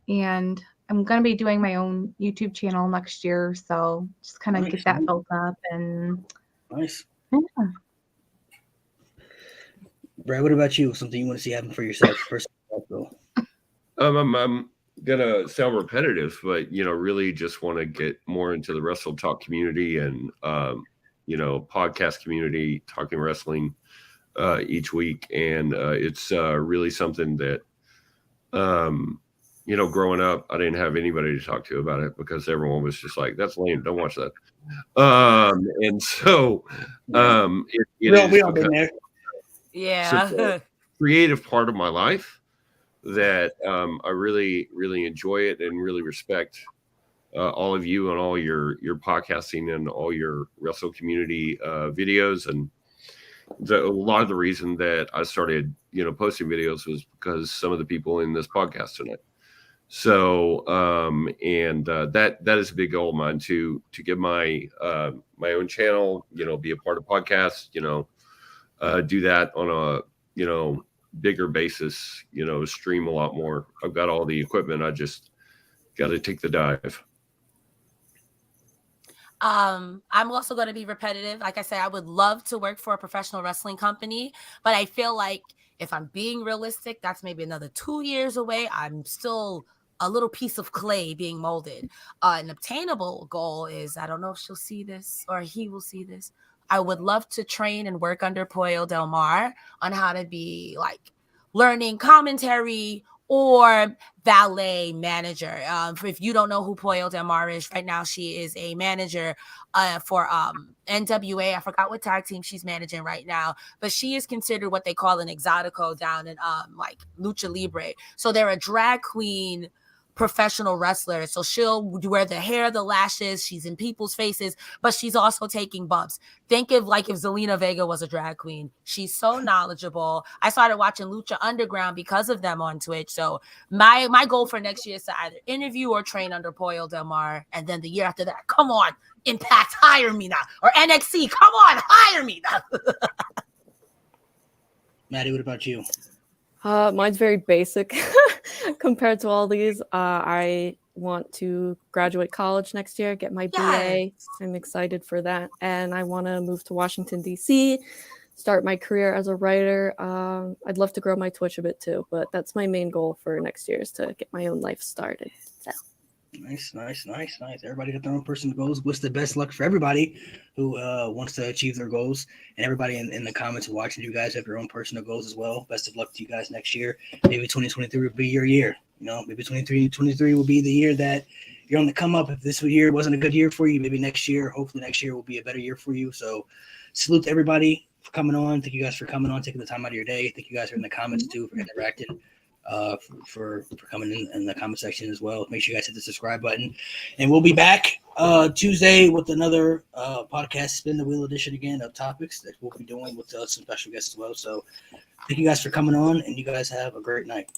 And I'm gonna be doing my own YouTube channel next year, so just kind of get that built up. And nice. Yeah. Brad, what about you? Something you want to see happen for yourself? Personal life goal. I'm gonna sound repetitive, but really just want to get more into the Wrestle Talk community and podcast community, talking wrestling each week, and it's really something that growing up, I didn't have anybody to talk to about it because everyone was just like, "That's lame, don't watch that." And so we all been there. Yeah. Creative part of my life that I really, really enjoy it and really respect all of you and all your podcasting and all your wrestle community videos. And a lot of the reason that I started, posting videos was because some of the people in this podcast tonight. So, that is a big goal of mine to get my own channel, be a part of podcasts, do that on a, bigger basis, stream a lot more. I've got all the equipment. I just got to take the dive. I'm also going to be repetitive. Like I said, I would love to work for a professional wrestling company, but I feel like if I'm being realistic, that's maybe another 2 years away. I'm still a little piece of clay being molded. An obtainable goal is, I don't know if she'll see this or he will see this, I would love to train and work under Pollo Del Mar on how to be like learning commentary or valet manager. If you don't know who Pollo Del Mar is, right now she is a manager for NWA. I forgot what tag team she's managing right now, but she is considered what they call an exotico down in like Lucha Libre. So they're a drag queen professional wrestler. So she'll wear the hair, the lashes, she's in people's faces, but she's also taking bumps. Think of like if Zelina Vega was a drag queen. She's so knowledgeable. I started watching Lucha Underground because of them on Twitch. So my goal for next year is to either interview or train under Pollo Del Mar. And then the year after that, come on, Impact, hire me now. Or NXT, come on, hire me now. Maddie, what about you? Mine's very basic compared to all these. I want to graduate college next year, get my BA. I'm excited for that. And I want to move to Washington, D.C., start my career as a writer. I'd love to grow my Twitch a bit too, but that's my main goal for next year is to get my own life started. So. Nice. Everybody got their own personal goals. Wish the best luck for everybody who wants to achieve their goals. And everybody in the comments watching, you guys have your own personal goals as well. Best of luck to you guys next year. Maybe 2023 will be your year. Maybe 2023 will be the year that you're on the come up. If this year wasn't a good year for you, maybe hopefully next year will be a better year for you. So salute to everybody for coming on. Thank you guys for coming on, taking the time out of your day. Thank you guys for in the comments too, for interacting. For coming in the comment section as well. Make sure you guys hit the subscribe button, and we'll be back Tuesday with another podcast, Spin the Wheel edition again of topics that we'll be doing with some special guests as well. So thank you guys for coming on, and you guys have a great night.